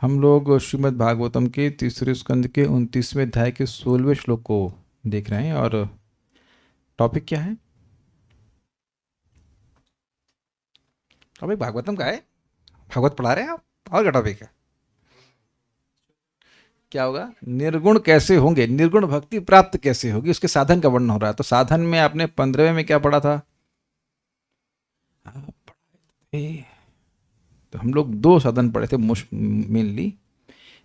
हम लोग श्रीमद् भागवतम के तीसरे स्कंद के 29वें अध्याय के 16वें श्लोक को देख रहे हैं। और टॉपिक क्या है? टॉपिक भागवतम का है। भागवत पढ़ा रहे हैं आप, और क्या टॉपिक है? क्या होगा? निर्गुण कैसे होंगे, निर्गुण भक्ति प्राप्त कैसे होगी, उसके साधन का वर्णन हो रहा है। तो साधन में आपने 15वें में क्या पढ़ा था? तो हम लोग 2 साधन पढ़े थे मेनली।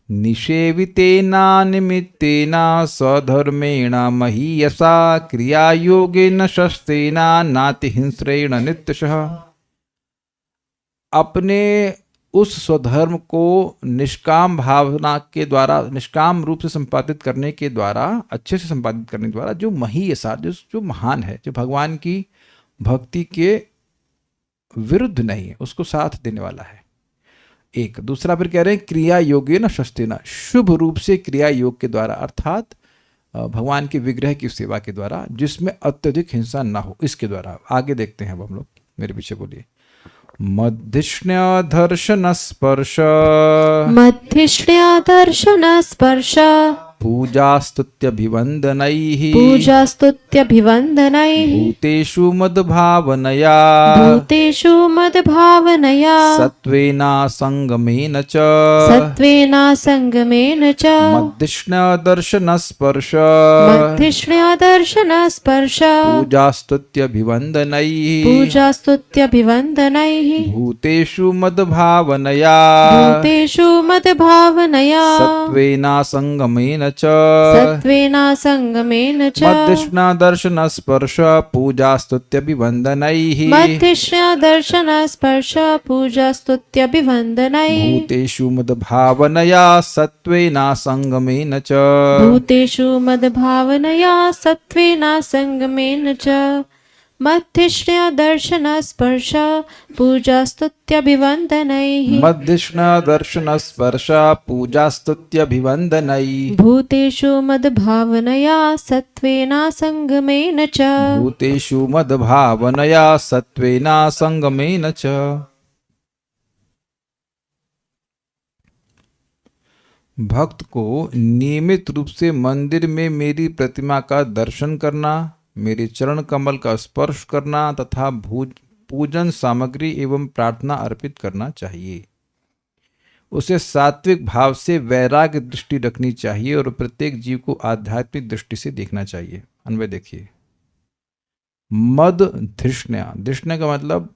निषेवितेना निमित्तेना स्वधर्मेण महीयसा क्रियायोगेन शस्त्रेण नाति हिंस्रेण नित्यशः। अपने उस स्वधर्म को निष्काम भावना के द्वारा, निष्काम रूप से संपादित करने के द्वारा, अच्छे से संपादित करने के द्वारा, जो महीयसा, जो महान है, जो भगवान की भक्ति के विरुद्ध नहीं है, उसको साथ देने वाला है। एक दूसरा फिर कह रहे हैं क्रिया योगे न शस्त्रेण, शुभ रूप से क्रिया योग के द्वारा, अर्थात भगवान के विग्रह की सेवा के द्वारा, जिसमें अत्यधिक हिंसा ना हो, इसके द्वारा। आगे देखते हैं अब हम लोग, मेरे पीछे बोलिए। मध्यष्ण्य दर्शन स्पर्श, मध्यष्ण्या दर्शन स्पर्श, पूजास्तुत्यभिवन्दनैः, पूजास्तुत्यभिवन्दनैः, भूतेषु मद्भावनया, भूतेषु मद्भावनया, सत्त्वेन संगमेन च, सत्त्वेन संगमेन च, मध्यष्ण्य दर्शन स्पर्श, मध्यष्ण्या दर्शन स्पर्श, पूजास्तुत्यभिवन्दनैः, पूजास्तुत्यभिवन्दनैः, भूतेषु मद्भावनया, भूतेषु मद्भावनया, सत्त्वेन संगमेन च, सत्त्वेन संगमेन च, मध्यष्ण्य दर्शन स्पर्श पूजास्तुत्यभिवन्दनैः, मध्यष्ण्या दर्शन स्पर्श, पूजास्तुत्यभिवन्दनैः, भूतेषु मद्भावनया सत्त्वेन संगमेन च, भूतेषु मद्भावनया सत्त्वेन संगमेन च, मध्यष्ण्या दर्शन स्पर्श, पूजास्तुत्यभिवन्दनैः, मध्यष्ण्य दर्शन स्पर्श पूजास्तुत्यभिवन्दनैः, भूतेषु मद्भावनया सत्त्वेन संगमेन च, भूतेषु मद्भावनया सत्त्वेन संगमेन च। भक्त को नियमित रूप से मंदिर में मेरी प्रतिमा का दर्शन करना, मेरे चरण कमल का स्पर्श करना तथा पूजन सामग्री एवं प्रार्थना अर्पित करना चाहिए। उसे सात्विक भाव से वैराग्य दृष्टि रखनी चाहिए और प्रत्येक जीव को आध्यात्मिक दृष्टि से देखना चाहिए। अन्वय देखिए। मद धृष्ण्या, धृष्ण्य का मतलब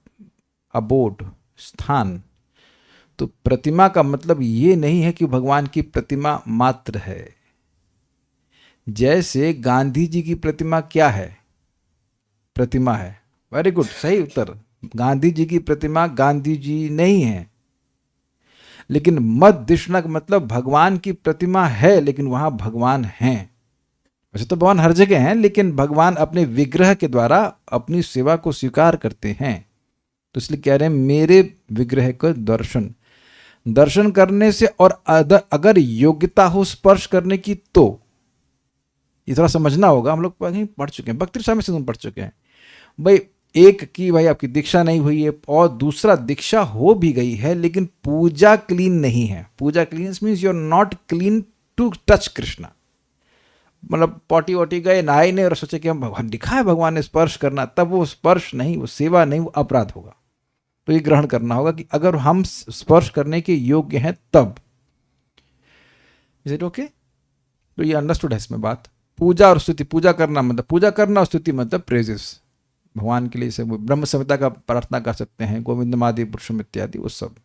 अबोध, स्थान। तो प्रतिमा का मतलब ये नहीं है कि भगवान की प्रतिमा मात्र है। जैसे गांधी जी की प्रतिमा क्या है? प्रतिमा है। वेरी गुड, सही उत्तर। गांधी जी की प्रतिमा गांधी जी नहीं है। लेकिन मद धृष्णा का मतलब भगवान की प्रतिमा है, लेकिन वहां भगवान हैं। वैसे तो भगवान हर जगह हैं, लेकिन भगवान अपने विग्रह के द्वारा अपनी सेवा को स्वीकार करते हैं। तो इसलिए कह रहे हैं मेरे विग्रह का दर्शन करने से, और अगर योग्यता हो स्पर्श करने की, तो ये थोड़ा समझना होगा। हम लोग कहीं पढ़ चुके हैं, भक्ति स्वामी से तुम पढ़ चुके हैं भाई। एक की भाई आपकी दीक्षा नहीं हुई है, और दूसरा दीक्षा हो भी गई है लेकिन पूजा क्लीन नहीं है। Puja clean means you are not clean to touch Krishna. मतलब पॉटी वॉटी गए, नहाए नहीं और सोचे कि हम भगवान दिखा है, भगवान ने स्पर्श करना, तब वो स्पर्श नहीं, वो सेवा नहीं, वो अपराध होगा। तो ये ग्रहण करना होगा कि अगर हम स्पर्श करने के योग्य हैं तब। Is it okay? तो ये अंडरस्टूड है इसमें बात। पूजा और स्तुति, पूजा करना मतलब, पूजा करना और स्तुति मतलब प्रेजेस भगवान के लिए। से ब्रह्म संहिता का प्रार्थना कर सकते हैं, गोविंदमादि पुरुषम इत्यादि, वो सब।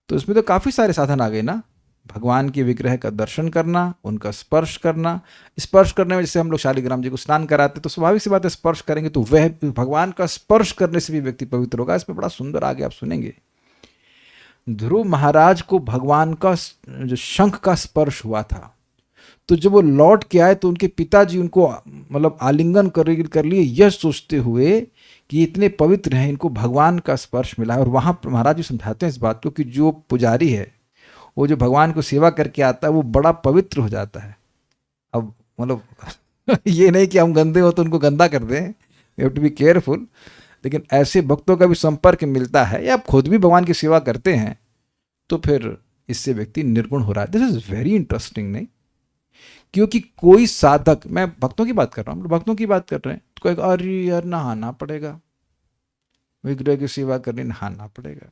तो इसमें तो काफी सारे साधन आ गए ना। भगवान के विग्रह का दर्शन करना, उनका स्पर्श करना। स्पर्श करने में जैसे हम लोग शालिग्राम जी को स्नान कराते, तो स्वाभाविक सी बात है, स्पर्श करेंगे तो वह भगवान का स्पर्श करने से भी व्यक्ति पवित्र होगा। इसमें बड़ा सुंदर आगे आप सुनेंगे। ध्रुव महाराज को भगवान का जो शंख का स्पर्श हुआ था, तो जब वो लौट के आए तो उनके पिताजी उनको मतलब आलिंगन कर लिए, यह सोचते हुए कि इतने पवित्र हैं, इनको भगवान का स्पर्श मिला है। और वहाँ महाराज जी समझाते हैं इस बात को कि जो पुजारी है, वो जो भगवान को सेवा करके आता है, वो बड़ा पवित्र हो जाता है। अब मतलब ये नहीं कि हम गंदे हो तो उनको गंदा कर दें, you have to be careful. लेकिन ऐसे भक्तों का भी संपर्क मिलता है, या आप खुद भी भगवान की सेवा करते हैं, तो फिर इससे व्यक्ति निर्गुण हो रहा है। दिस इज वेरी इंटरेस्टिंग, नहीं? क्योंकि कोई साधक, मैं भक्तों की बात कर रहा हूँ, भक्तों की बात कर रहे हैं, तो कहेगा अरे यार नहाना पड़ेगा, विग्रह की सेवा करनी नहाना पड़ेगा,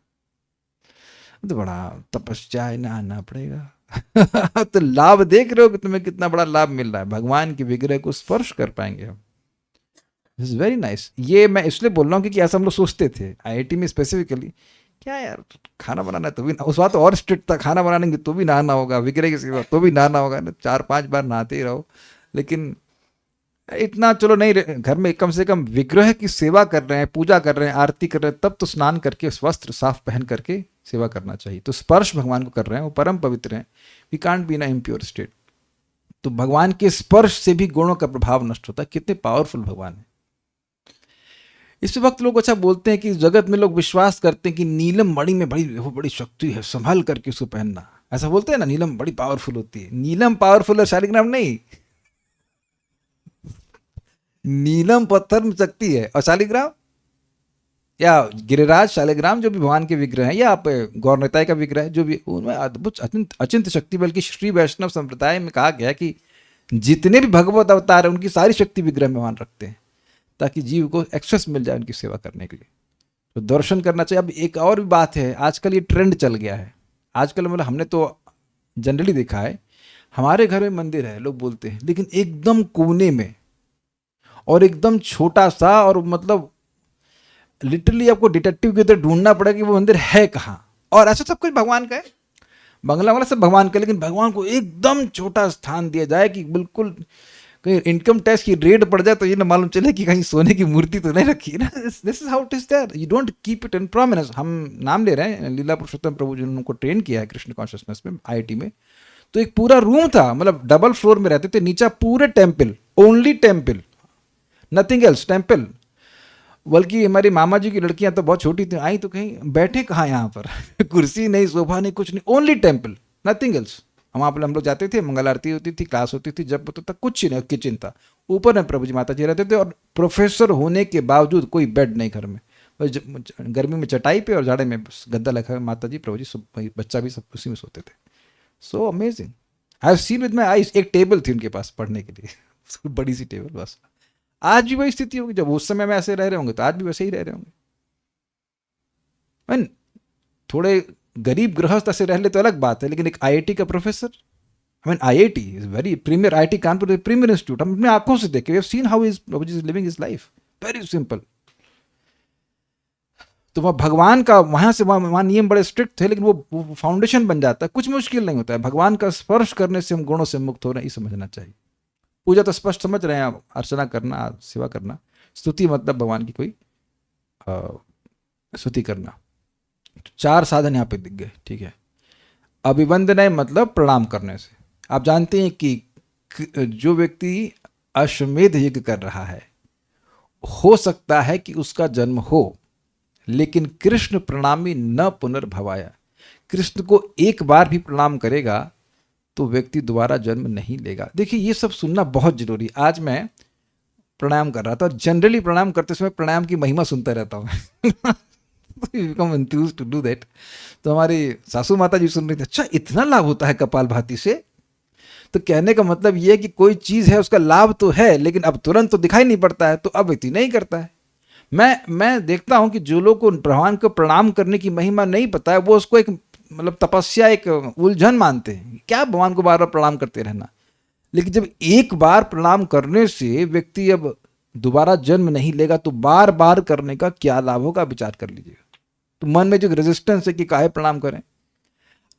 तो बड़ा तपस्या है, नहाना पड़ेगा। तो लाभ देख रहे हो कि तुम्हें कितना बड़ा लाभ मिल रहा है, भगवान के विग्रह को स्पर्श कर पाएंगे हम। This is very nice. ये मैं इसलिए बोल रहा हूँ क्योंकि ऐसा हम लोग सोचते थे आईआईटी में स्पेसिफिकली, क्या यार खाना बनाना है तो भी उस बात तो और स्ट्रिक्ट था, खाना बनाने तो भी नहाना होगा, विग्रह की सेवा तो भी नहाना होगा ना, 4-5 बार नहाते ही रहो। लेकिन इतना चलो नहीं, घर में कम से कम विग्रह की सेवा कर रहे हैं, पूजा कर रहे हैं, आरती कर रहे हैं, तब तो स्नान करके वस्त्र साफ पहन करके सेवा करना चाहिए। तो स्पर्श भगवान को कर रहे हैं, वो परम पवित्र हैं, we can't be in impure state. तो भगवान के स्पर्श से भी गुणों का प्रभाव नष्ट होता है। कितने पावरफुल भगवान है। इस वक्त लोग अच्छा बोलते हैं कि जगत में लोग विश्वास करते हैं कि नीलम मणि में बड़ी शक्ति है, संभाल करके उसको पहनना, ऐसा बोलते हैं ना, नीलम बड़ी पावरफुल होती है। नीलम पावरफुल है, शालिग्राम नहीं। नीलम पत्थर में शक्ति है, और शालिग्राम या गिरिराज शालिग्राम जो भी भगवान के विग्रह हैं, या आप गौरनिताय का विग्रह है, जो भी उनमें अद्भुत अचिंत शक्ति। बल्कि श्री वैष्णव संप्रदाय में कहा गया कि जितने भी भगवत अवतार हैं उनकी सारी शक्ति विग्रह में भगवान रखते हैं, ताकि जीव को एक्सेस मिल जाए उनकी सेवा करने के लिए। तो दर्शन करना चाहिए। अब एक और भी बात है, आजकल ये ट्रेंड चल गया है। आजकल मतलब हमने तो जनरली देखा है, हमारे घर में मंदिर है लोग बोलते हैं, लेकिन एकदम कोने में और एकदम छोटा सा, और मतलब लिटरली आपको डिटेक्टिव की तरह ढूंढना पड़ेगा कि वो मंदिर है कहाँ। और ऐसा सब कुछ भगवान का है, बंगला वाला सब भगवान का, लेकिन भगवान को एकदम छोटा स्थान दिया जाए कि बिल्कुल कहीं इनकम टैक्स की रेड पड़ जाए तो ये ना मालूम चले कि कहीं सोने की मूर्ति तो नहीं रखी है ना। This is how it is there, you don't keep it in prominence. हम नाम ले रहे हैं लीला पुरुषोत्तम प्रभु जिन्होंने उनको ट्रेन किया है कृष्ण कॉन्शियसनेस में आईआईटी में, तो एक पूरा रूम था, मतलब डबल फ्लोर में रहते थे, नीचे पूरे temple, only temple, nothing else, temple. बल्कि हमारी मामा जी की लड़कियां तो बहुत छोटी थी, आई तो कहीं बैठे कहाँ यहाँ पर कुर्सी नहीं, सोफा नहीं, कुछ नहीं, ओनली टेम्पल, नथिंग एल्स। वहाँ पर हम लोग जाते थे, मंगल आरती होती थी, क्लास होती थी, जब होता था कुछ ही नहीं, किचन था, ऊपर में प्रभु जी माता जी रहते थे, और प्रोफेसर होने के बावजूद कोई बेड नहीं घर में, गर्मी में चटाई पे और जाड़े में गद्दा लगा है, माता जी प्रभु जी सब, बच्चा भी सब उसी में सोते थे। So amazing, I have seen with my eyes. एक टेबल थी उनके पास पढ़ने के लिए, बड़ी सी टेबल बस। आज भी वही स्थिति होगी, जब उस समय में ऐसे रह रहे होंगे तो आज भी वैसे ही रह रहे होंगे। थोड़े गरीब गृहस्थ से रह ले तो अलग बात है, लेकिन एक आईआईटी का professor, I mean IIT is very premier, IIT Kanpur premier institute, हम अपने आंखों से देखे, we have seen how is living his life, very simple. तो वह भगवान का वहां से वहां नियम बड़े स्ट्रिक्ट थे, लेकिन वो फाउंडेशन बन जाता है, कुछ मुश्किल नहीं होता है। भगवान का स्पर्श करने से हम गुणों से मुक्त हो रहे हैं, ये समझना चाहिए। पूजा तो स्पष्ट समझ रहे हैं आप, अर्चना करना, सेवा करना। स्तुति मतलब भगवान की कोई स्तुति करना। 4 साधन यहाँ पे दिख गए, ठीक है। अभिवंदन मतलब प्रणाम करने से। आप जानते हैं कि जो व्यक्ति अश्वमेध यज्ञ कर रहा है, हो सकता है कि उसका जन्म हो, लेकिन कृष्ण प्रणामी न पुनर्भवाया। कृष्ण को एक बार भी प्रणाम करेगा तो व्यक्ति दोबारा जन्म नहीं लेगा। देखिए ये सब सुनना बहुत जरूरी। आज मैं प्राणायाम कर रहा था, जनरली प्राणायाम करते समय प्राणायाम की महिमा सुनता रहता हूँ। Become enthused to do that. तो हमारी सासू माता जी सुन रही थी, अच्छा इतना लाभ होता है कपालभाति से। तो कहने का मतलब ये है कि कोई चीज़ है उसका लाभ तो है, लेकिन अब तुरंत तो दिखाई नहीं पड़ता है, तो अब व्यक्ति नहीं करता है। मैं देखता हूँ कि जो लोग को भगवान को प्रणाम करने की महिमा नहीं पता है, वो उसको एक मतलब तपस्या, एक उलझन मानते हैं। क्या भगवान को बार बार प्रणाम करते रहना। लेकिन जब एक बार प्रणाम करने से व्यक्ति अब दोबारा जन्म नहीं लेगा, तो बार बार करने का क्या लाभ होगा, विचार कर लीजिएगा। तो मन में जो रेजिस्टेंस है कि काहे प्रणाम करें,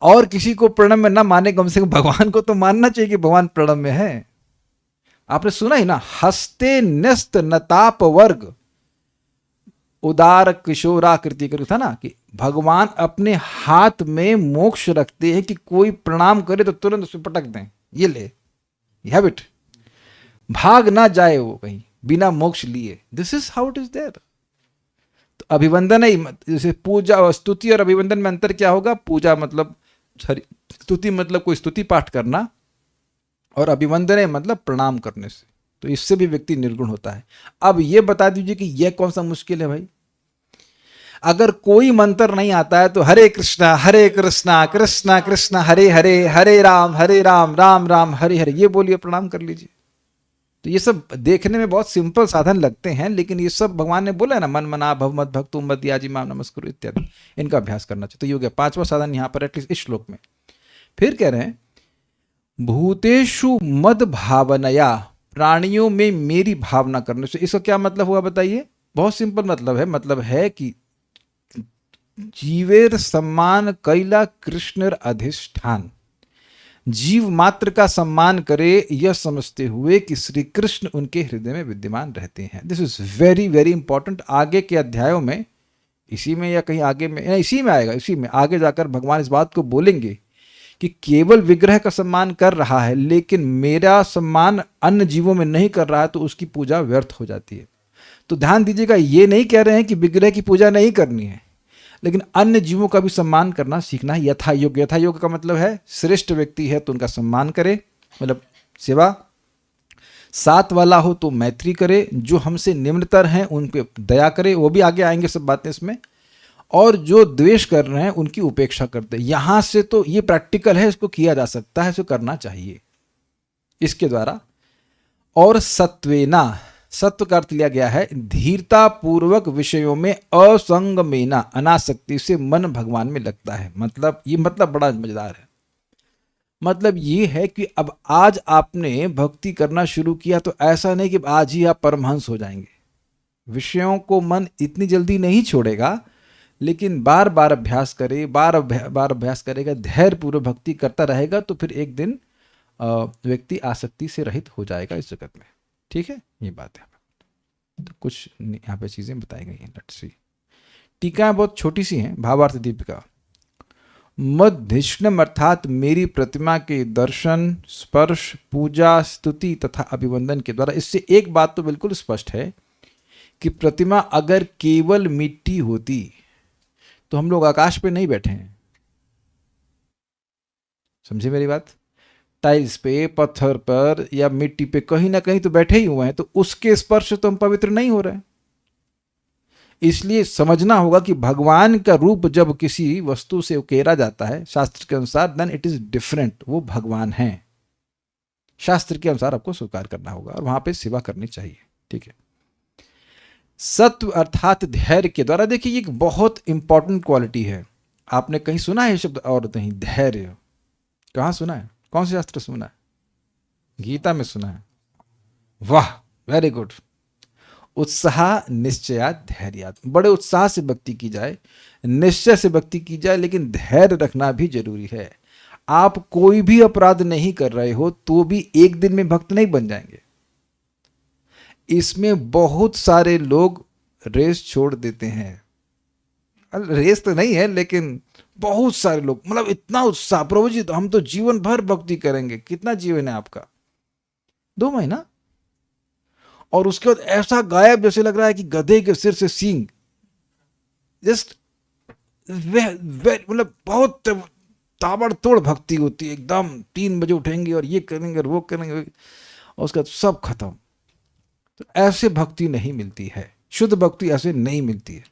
और किसी को प्रणव में ना माने, कम से कम भगवान को तो मानना चाहिए कि भगवान प्रणव में है। आपने सुना ही ना, हस्ते न्यस्त नताप वर्ग उदार किशोराकृति कर था ना, कि भगवान अपने हाथ में मोक्ष रखते हैं कि कोई प्रणाम करे तो तुरंत उसे पटक दें, ये ले, हैव इट, भाग ना जाए वो कहीं बिना मोक्ष लिए। This is how it is there. तो अभिवंदन है, जैसे पूजा, स्तुति और अभिवंदन में अंतर क्या होगा? पूजा मतलब स्तुति मतलब कोई स्तुति पाठ करना, और अभिवंदन है मतलब प्रणाम करने से। तो इससे भी व्यक्ति निर्गुण होता है। अब ये बता दीजिए कि यह कौन सा मुश्किल है भाई? अगर कोई मंत्र नहीं आता है तो हरे कृष्णा कृष्णा कृष्णा हरे हरे, हरे राम राम राम हरे हरे, ये बोलिए, प्रणाम कर लीजिए। तो ये सब देखने में बहुत सिंपल साधन लगते हैं, लेकिन ये सब भगवान ने बोला है ना, मन मना भव मत भक्तु मत याजी माम नमस्कुरु इत्यादि, इनका अभ्यास करना चाहिए। तो ये हो गया 5वां साधन यहाँ पर एटलीस्ट इस श्लोक में। फिर कह रहे हैं भूतेषु मद भावनया, प्राणियों में मेरी भावना करने से। इसका क्या मतलब हुआ बताइए? बहुत सिंपल मतलब है कि जीवेर सम्मान कैला कृष्णर अधिष्ठान, जीव मात्र का सम्मान करे यह समझते हुए कि श्री कृष्ण उनके हृदय में विद्यमान रहते हैं। This is very very important. आगे के अध्यायों में, इसी में या कहीं आगे में, इसी में आएगा, इसी में आगे जाकर भगवान इस बात को बोलेंगे कि केवल विग्रह का सम्मान कर रहा है लेकिन मेरा सम्मान अन्य जीवों में नहीं कर रहा है तो उसकी पूजा व्यर्थ हो जाती है। तो ध्यान दीजिएगा, ये नहीं कह रहे हैं कि विग्रह की पूजा नहीं करनी है, लेकिन अन्य जीवों का भी सम्मान करना सीखना है यथा योग्य। यथा योग्य का मतलब है श्रेष्ठ व्यक्ति है तो उनका सम्मान करे, मतलब सेवा। साथ वाला हो तो मैत्री करे, जो हमसे निम्नतर हैं उन पे दया करे, वो भी आगे आएंगे सब बातें इसमें। और जो द्वेष कर रहे हैं उनकी उपेक्षा करते। यहां से तो ये प्रैक्टिकल है, इसको किया जा सकता है, इसको करना चाहिए इसके द्वारा। और सत्वेना, सत्व का अर्थ लिया गया है धीरता पूर्वक विषयों में असंगमेना, अनासक्ति से मन भगवान में लगता है। मतलब ये मतलब बड़ा मजेदार है। मतलब ये है कि अब आज आपने भक्ति करना शुरू किया तो ऐसा नहीं कि आज ही आप परमहंस हो जाएंगे। विषयों को मन इतनी जल्दी नहीं छोड़ेगा, लेकिन बार बार अभ्यास करे, बार अभ्यास करेगा, धैर्य पूर्वक भक्ति करता रहेगा तो फिर एक दिन व्यक्ति आसक्ति से रहित हो जाएगा इस जगत में। ठीक है, ये बात है। तो कुछ यहाँ पे चीजें बताई गई हैं। Let's see. टीका बहुत छोटी सी हैं। भावार्थ दीपिका। मध्यष्णम अर्थात मेरी प्रतिमा के दर्शन, स्पर्श, पूजा, स्तुति तथा अभिवंदन के द्वारा। इससे एक बात तो बिल्कुल स्पष्ट है कि प्रतिमा अगर केवल मिट्टी होती तो हम लोग आकाश पे नहीं बैठे हैं। समझे मेरी बात? टाइल्स पे, पत्थर पर या मिट्टी पे कहीं ना कहीं तो बैठे ही हुए हैं, तो उसके स्पर्श तो हम पवित्र नहीं हो रहे। इसलिए समझना होगा कि भगवान का रूप जब किसी वस्तु से उकेरा जाता है शास्त्र के अनुसार, देन इट इज डिफरेंट, वो भगवान है। शास्त्र के अनुसार आपको स्वीकार करना होगा और वहां पे सेवा करनी चाहिए। ठीक है। सत्व अर्थात धैर्य के द्वारा। देखिए ये एक बहुत इंपॉर्टेंट क्वालिटी है। आपने कहीं सुना है शब्द और नहीं? धैर्य कहाँ सुना है? कौन से शास्त्र सुना है? गीता में सुना है। वाह, वेरी गुड। उत्साह निश्चयात धैर्यात। बड़े उत्साह से भक्ति की जाए, निश्चय से भक्ति की जाए, लेकिन धैर्य रखना भी जरूरी है। आप कोई भी अपराध नहीं कर रहे हो तो भी एक दिन में भक्त नहीं बन जाएंगे। इसमें बहुत सारे लोग रेस छोड़ देते हैं। रेस तो नहीं है, लेकिन बहुत सारे लोग, मतलब इतना उत्साह, प्रभु जी तो हम तो जीवन भर भक्ति करेंगे। कितना जीवन है आपका? 2 महीना। और उसके बाद ऐसा गायब जैसे लग रहा है कि गधे के सिर से सींग। जस्ट मतलब बहुत ताबड़तोड़ भक्ति होती है, एकदम 3 बजे उठेंगे और ये करेंगे और वो करेंगे, और उसके बाद सब खत्म। तो ऐसे भक्ति नहीं मिलती है, शुद्ध भक्ति ऐसे नहीं मिलती है।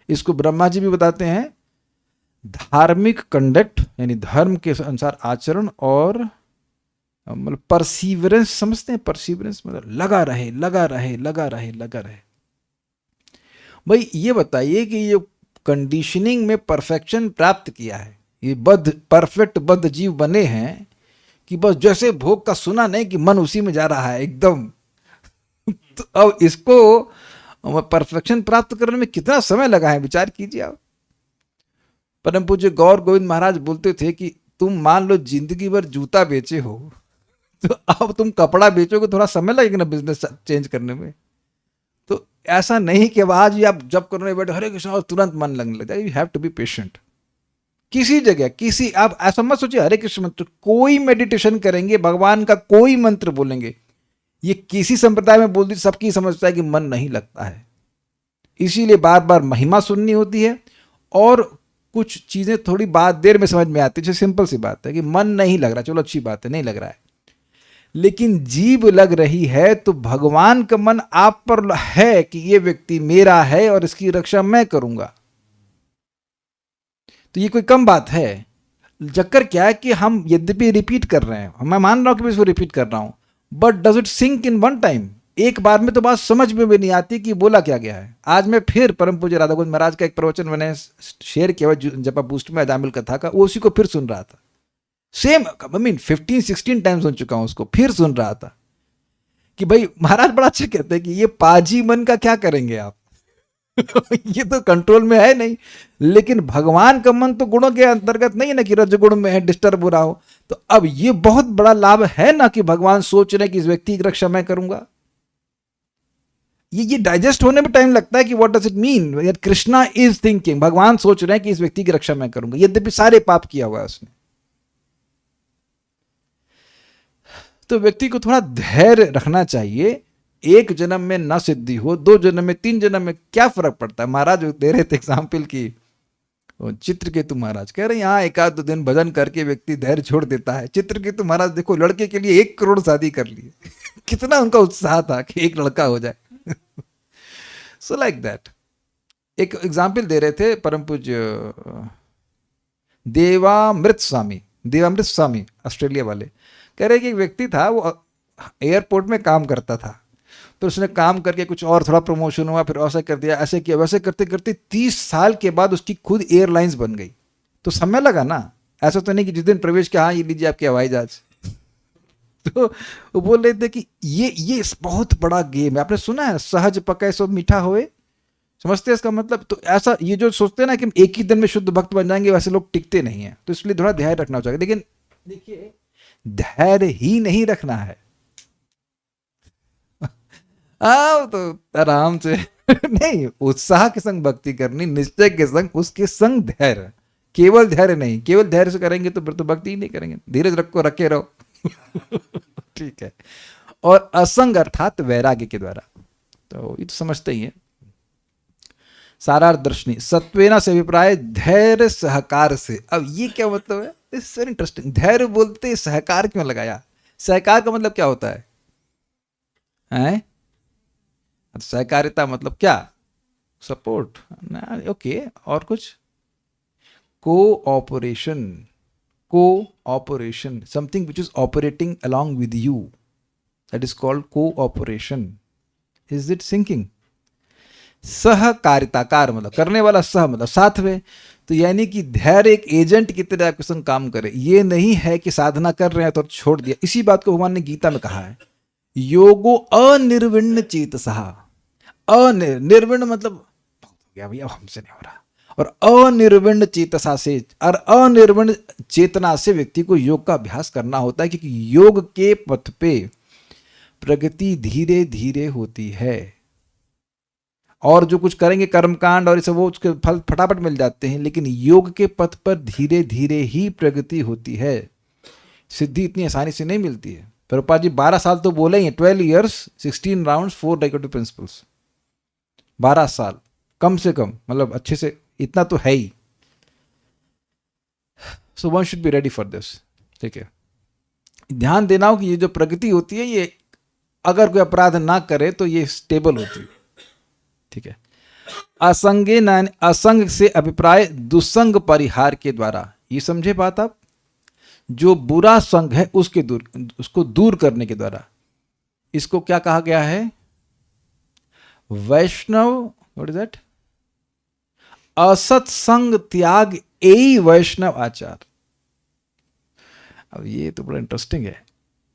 इसको ब्रह्मा जी भी बताते हैं। धार्मिक कंडक्ट यानी धर्म के अनुसार आचरण, और मतलब परसीवरेंस, समझते हैं? परसीवरेंस मतलब लगा रहे लगा रहे लगा रहे लगा रहे। भाई ये बताइए कि ये कंडीशनिंग में परफेक्शन प्राप्त किया है, ये परफेक्ट बद्ध जीव बने हैं कि बस जैसे भोग का सुना नहीं कि मन उसी में जा रहा है एकदम। तो अब इसको परफेक्शन प्राप्त करने में कितना समय लगा है, विचार कीजिए आप। परम पूज्य गौर गोविंद महाराज बोलते थे कि तुम मान लो जिंदगी भर जूता बेचे हो, तो अब तुम कपड़ा बेचोगे, थोड़ा समय लगेगा ना बिजनेस चेंज करने में। तो ऐसा नहीं कि अब आज ही आप जब करने बैठे हरे कृष्ण और तुरंत मन लगने लग जाए। You have to be patient. किसी जगह किसी, आप ऐसा मत सोचिए हरे कृष्ण मंत्र, कोई मेडिटेशन करेंगे, भगवान का कोई मंत्र बोलेंगे, ये किसी संप्रदाय में बोल दी सबकी समझता है कि मन नहीं लगता है। इसीलिए बार बार महिमा सुननी होती है, और कुछ चीजें थोड़ी बात देर में समझ में आती है। जैसे सिंपल सी बात है कि मन नहीं लग रहा, चलो अच्छी बात है, नहीं लग रहा है, लेकिन जीव लग रही है तो भगवान का मन आप पर है कि ये व्यक्ति मेरा है और इसकी रक्षा मैं करूंगा। तो ये कोई कम बात है। चक्कर क्या है कि हम यद्यपि रिपीट कर रहे हैं, मैं मान रहा हूं कि मैं इसको रिपीट कर रहा हूं, but does it sink in one time? एक बार में तो बात समझ में भी नहीं आती कि बोला क्या गया है। आज मैं फिर परम पूज्य राधा गोविंद महाराज का एक प्रवचन मैंने शेयर किया जब बूस्ट में अजामिल कथा का, वो उसी को फिर सुन रहा था। सेम आई मीन 15-16 टाइम सुन चुका हूं उसको, फिर सुन रहा था कि भाई महाराज बड़ा अच्छा कहते हैं कि ये पाजी मन का क्या करेंगे आप ये तो कंट्रोल में है नहीं। लेकिन भगवान का मन तो गुणों के अंतर्गत नहीं है ना कि रजगुण में है, डिस्टर्ब हो रहा हो। तो अब ये बहुत बड़ा लाभ है ना कि भगवान सोच रहे हैं कि इस व्यक्ति की रक्षा मैं करूंगा। ये डाइजेस्ट होने में टाइम लगता है कि what does it mean, Krishna is thinking, भगवान सोच रहे हैं कि इस व्यक्ति की रक्षा मैं करूंगा, यद्यपि सारे पाप किया हुआ है उसने। तो व्यक्ति को थोड़ा धैर्य रखना चाहिए। एक जन्म में ना सिद्धि हो, 2 जन्म में, 3 जन्म में क्या फर्क पड़ता है। महाराज दे रहे थे एग्जाम्पल की, चित्रकेतु महाराज कह रहे हैं यहाँ 1-2 दिन भजन करके व्यक्ति धैर्य छोड़ देता है। चित्रकेतु महाराज देखो लड़के के लिए 1 करोड़ शादी कर लिए कितना उनका उत्साह था कि एक लड़का हो जाए सो लाइक दैट। एक एग्जाम्पल दे रहे थे परम पूज्य देवामृत स्वामी ऑस्ट्रेलिया वाले, कह रहे कि एक व्यक्ति था, वो एयरपोर्ट में काम करता था, तो उसने काम करके कुछ और थोड़ा प्रमोशन हुआ, फिर ऐसा कर दिया, ऐसे किया, वैसे करते करते 30 साल के बाद उसकी खुद एयरलाइंस बन गई। तो समय लगा ना, ऐसा तो नहीं कि जिस दिन प्रवेश किया हाँ ये लीजिए आपके हवाई जहाज तो वो बोल रहे थे कि ये बहुत बड़ा गेम है। आपने सुना है सहज पके सो मीठा होए, समझते हैं इसका मतलब? तो ऐसा ये जो सोचते हैं ना कि हम एक ही दिन में शुद्ध भक्त बन जाएंगे, वैसे लोग टिकते नहीं है। तो इसलिए थोड़ा धैर्य रखना चाहिए। लेकिन देखिए धैर्य ही नहीं रखना है, तो आराम से नहीं, उत्साह के संग भक्ति करनी, निश्चय के संग, उसके संग धैर्य, केवल धैर्य नहीं। केवल धैर्य से करेंगे तो फिर तो भक्ति ही नहीं करेंगे। धीरज रखो, रखे रहो ठीक है। और असंग अर्थात वैराग्य के द्वारा, तो ये तो समझते ही है। सारार्थ दर्शनी सत्वेना से अभिप्राय धैर्य सहकार से। अब ये क्या मतलब है? It's very interesting. धैर्य बोलते सहकार क्यों लगाया? सहकार का मतलब क्या होता है? सहकारिता मतलब क्या? Support, okay. और कुछ? Cooperation, something which is operating along with you, that is called cooperation. Is it sinking? सहकारिता, कार मतलब करने वाला, सह मतलब साथ में। तो यानी कि धैर्य एक एजेंट की तरह आपके संग काम करे। ये नहीं है कि साधना कर रहे हैं तो छोड़ दिया। इसी बात को भगवान ने गीता में कहा है, योगो अनिर्विण्ण चेतसः। निर्विण्ण मतलब हो गया भैया हमसे नहीं हो रहा, और अनिर्विण्ण चेतसा से, और अनिर्विण्ण चेतना से व्यक्ति को योग का अभ्यास करना होता है, क्योंकि योग के पथ पे प्रगति धीरे धीरे होती है। और जो कुछ करेंगे कर्मकांड और इसे वो उसके फल फटाफट मिल जाते हैं, लेकिन योग के पथ पर धीरे धीरे ही प्रगति होती है। सिद्धि इतनी आसानी से नहीं मिलती है। प्रभुपाद जी 12 साल तो बोले ही, 12 years 16 rounds 4 डाइकोटोमिक प्रिंसिपल्स, 12 साल कम से कम, मतलब अच्छे से इतना तो है ही। So one should be ready for this. ठीक है, ध्यान देना हो कि ये जो प्रगति होती है, ये अगर कोई अपराध ना करे तो ये स्टेबल होती है। ठीक है, असंगे न, असंग से अभिप्राय दुसंग परिहार के द्वारा। ये समझे बात आप? जो बुरा संग है उसको दूर करने के द्वारा। इसको क्या कहा गया है? वैष्णव, व्हाट इज दैट? असत्संग त्याग एई वैष्णव आचार। अब ये तो बड़ा इंटरेस्टिंग है।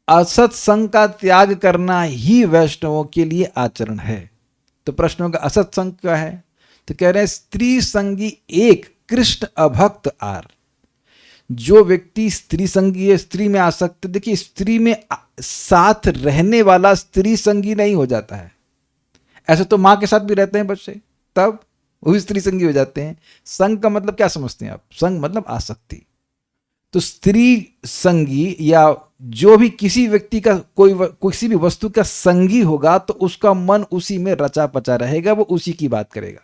असत्संग का त्याग करना ही वैष्णवों के लिए आचरण है। तो प्रश्न होगा असत्संग क्या है? तो कह रहे हैं स्त्री संगी एक, कृष्ण अभक्त आर। जो व्यक्ति स्त्री संगी है, स्त्री में आसक्त, देखिए स्त्री में साथ रहने वाला स्त्री संगी नहीं हो जाता है। ऐसे तो माँ के साथ भी रहते हैं बच्चे, तब वो भी स्त्री संगी हो जाते हैं। संग का मतलब क्या समझते हैं आप? संग मतलब आसक्ति। तो स्त्री संगी या जो भी किसी व्यक्ति का किसी भी वस्तु का संगी होगा तो उसका मन उसी में रचा पचा रहेगा, वो उसी की बात करेगा।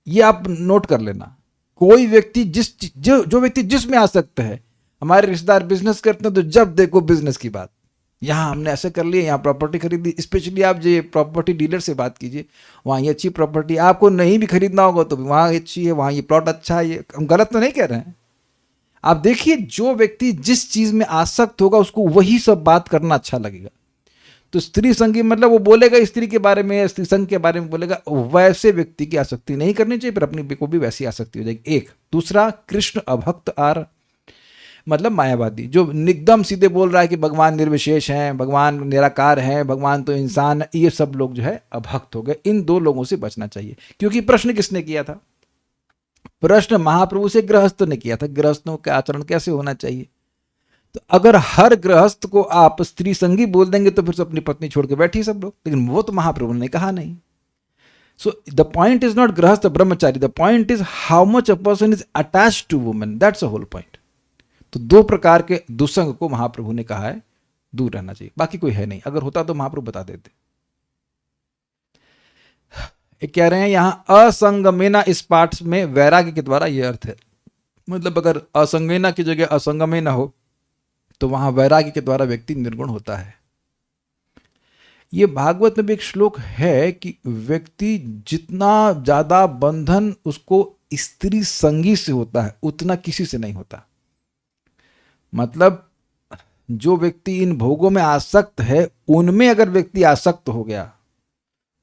ये आप नोट कर लेना। कोई व्यक्ति जो व्यक्ति जिसमें आसक्त है, हमारे रिश्तेदार बिजनेस करते हैं तो जब देखो बिजनेस की बात, यहाँ हमने ऐसे कर लिया, यहाँ प्रॉपर्टी खरीदी। स्पेशली आप जो प्रॉपर्टी डीलर से बात कीजिए, वहाँ ये अच्छी प्रॉपर्टी, आपको नहीं भी खरीदना होगा तो भी वहाँ अच्छी है, वहाँ ये प्लॉट अच्छा है। ये हम गलत तो नहीं कह रहे हैं। आप देखिए, जो व्यक्ति जिस चीज में आसक्त होगा उसको वही सब बात करना अच्छा लगेगा। तो स्त्री संगी मतलब वो बोलेगा स्त्री के बारे में, स्त्री संघ के बारे में बोलेगा, वैसे व्यक्ति की आसक्ति नहीं करनी चाहिए, फिर अपनी को भी वैसी आसक्ति हो जाएगी। एक दूसरा, कृष्ण अभक्त आर मतलब मायावादी, जो एकदम सीधे बोल रहा है कि भगवान निर्विशेष हैं, भगवान निराकार हैं, भगवान तो इंसान, ये सब लोग जो है अभक्त हो गए। इन दो लोगों से बचना चाहिए। क्योंकि प्रश्न किसने किया था? प्रश्न महाप्रभु से गृहस्थ ने किया था, गृहस्थों का आचरण कैसे होना चाहिए। तो अगर हर गृहस्थ को आप स्त्री संगी बोल देंगे तो फिर तो अपनी पत्नी छोड़ के बैठी सब लोग, लेकिन वो तो महाप्रभु ने कहा नहीं। So the point is not grihastha brahmachari, the point is how much a person is attached to women, that's a whole point. तो दो प्रकार के दुसंग को महाप्रभु ने कहा है दूर रहना चाहिए, बाकी कोई है नहीं। अगर होता तो महाप्रभु बता देते। एक कह रहे हैं यहां असंगमेना, इस पाठ में वैराग्य के द्वारा यह अर्थ है, मतलब अगर असंगेना की जगह असंगमेना हो तो वहां वैराग्य के द्वारा व्यक्ति निर्गुण होता है। ये भागवत में भी एक श्लोक है कि व्यक्ति जितना ज्यादा बंधन उसको स्त्री संगी से होता है उतना किसी से नहीं होता। मतलब जो व्यक्ति इन भोगों में आसक्त है उनमें अगर व्यक्ति आसक्त हो गया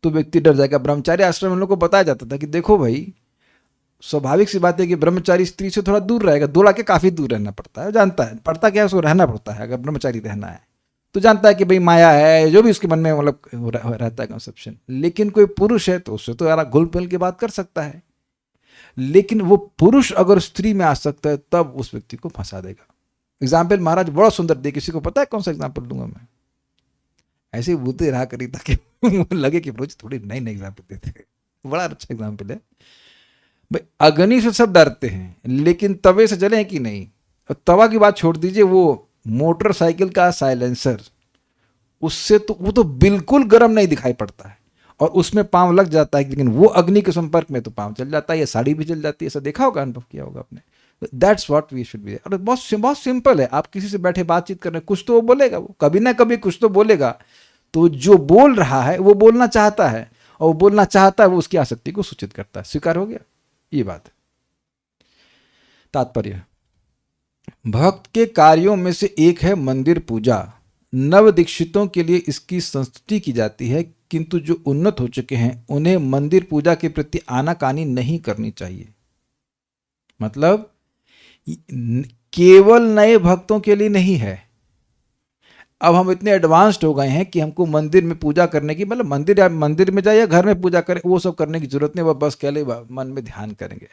तो व्यक्ति डर जाएगा। ब्रह्मचारी आश्रम में हम लोग को बताया जाता था कि देखो भाई, स्वाभाविक सी बात है कि ब्रह्मचारी स्त्री से थोड़ा दूर रहेगा, दूर आके काफी दूर रहना पड़ता है, जानता है, पड़ता क्या है, उसको रहना पड़ता है। अगर ब्रह्मचारी रहना है तो जानता है कि भाई माया है, जो भी उसके मन में मतलब रहता है कंसेप्शन। लेकिन कोई पुरुष है तो उससे तो यार घुल मिल के बात कर सकता है, लेकिन वो पुरुष अगर स्त्री में आ सकता है तब उस व्यक्ति को फंसा देगा। एग्जाम्पल महाराज बड़ा सुंदर दे, किसी को पता है कौन सा एग्जाम्पल दूंगा मैं? ऐसे ही बोलते रहा करी ताकि लगे कि रोज थोड़ी नई नई एग्जाम्पल देते। बड़ा अच्छा एग्जाम्पल है भाई, अग्नि से सब डरते हैं लेकिन तवे से जले कि नहीं। तवा की बात छोड़ दीजिए, वो मोटरसाइकिल का साइलेंसर, उससे तो वो तो बिल्कुल गर्म नहीं दिखाई पड़ता है और उसमें पांव लग जाता है, लेकिन वो अग्नि के संपर्क में तो पांव जल जाता है या साड़ी भी जल जाती है। ऐसा देखा होगा, अनुभव किया होगा आपने। That's what we should be. और बहुत सिंपल है, आप किसी से बैठे बातचीत कर रहे हैं, कुछ तो वो बोलेगा, वो कभी ना कभी कुछ तो बोलेगा। तो जो बोल रहा है वो बोलना चाहता है, और वो बोलना चाहता है वो उसकी आसक्ति को सूचित करता है। स्वीकार हो गया ये बात। तात्पर्य, भक्त के कार्यों में से एक है मंदिर पूजा। नव दीक्षितों के लिए इसकी संस्तुति की जाती है, किंतु जो उन्नत हो चुके हैं उन्हें मंदिर पूजा के प्रति आनाकानी नहीं करनी चाहिए। मतलब केवल नए भक्तों के लिए नहीं है। अब हम इतने एडवांस्ड हो गए हैं कि हमको मंदिर में पूजा करने की, मतलब मंदिर में जाए या घर में पूजा करें, वो सब करने की जरूरत नहीं, वह बस केवल मन में ध्यान करेंगे।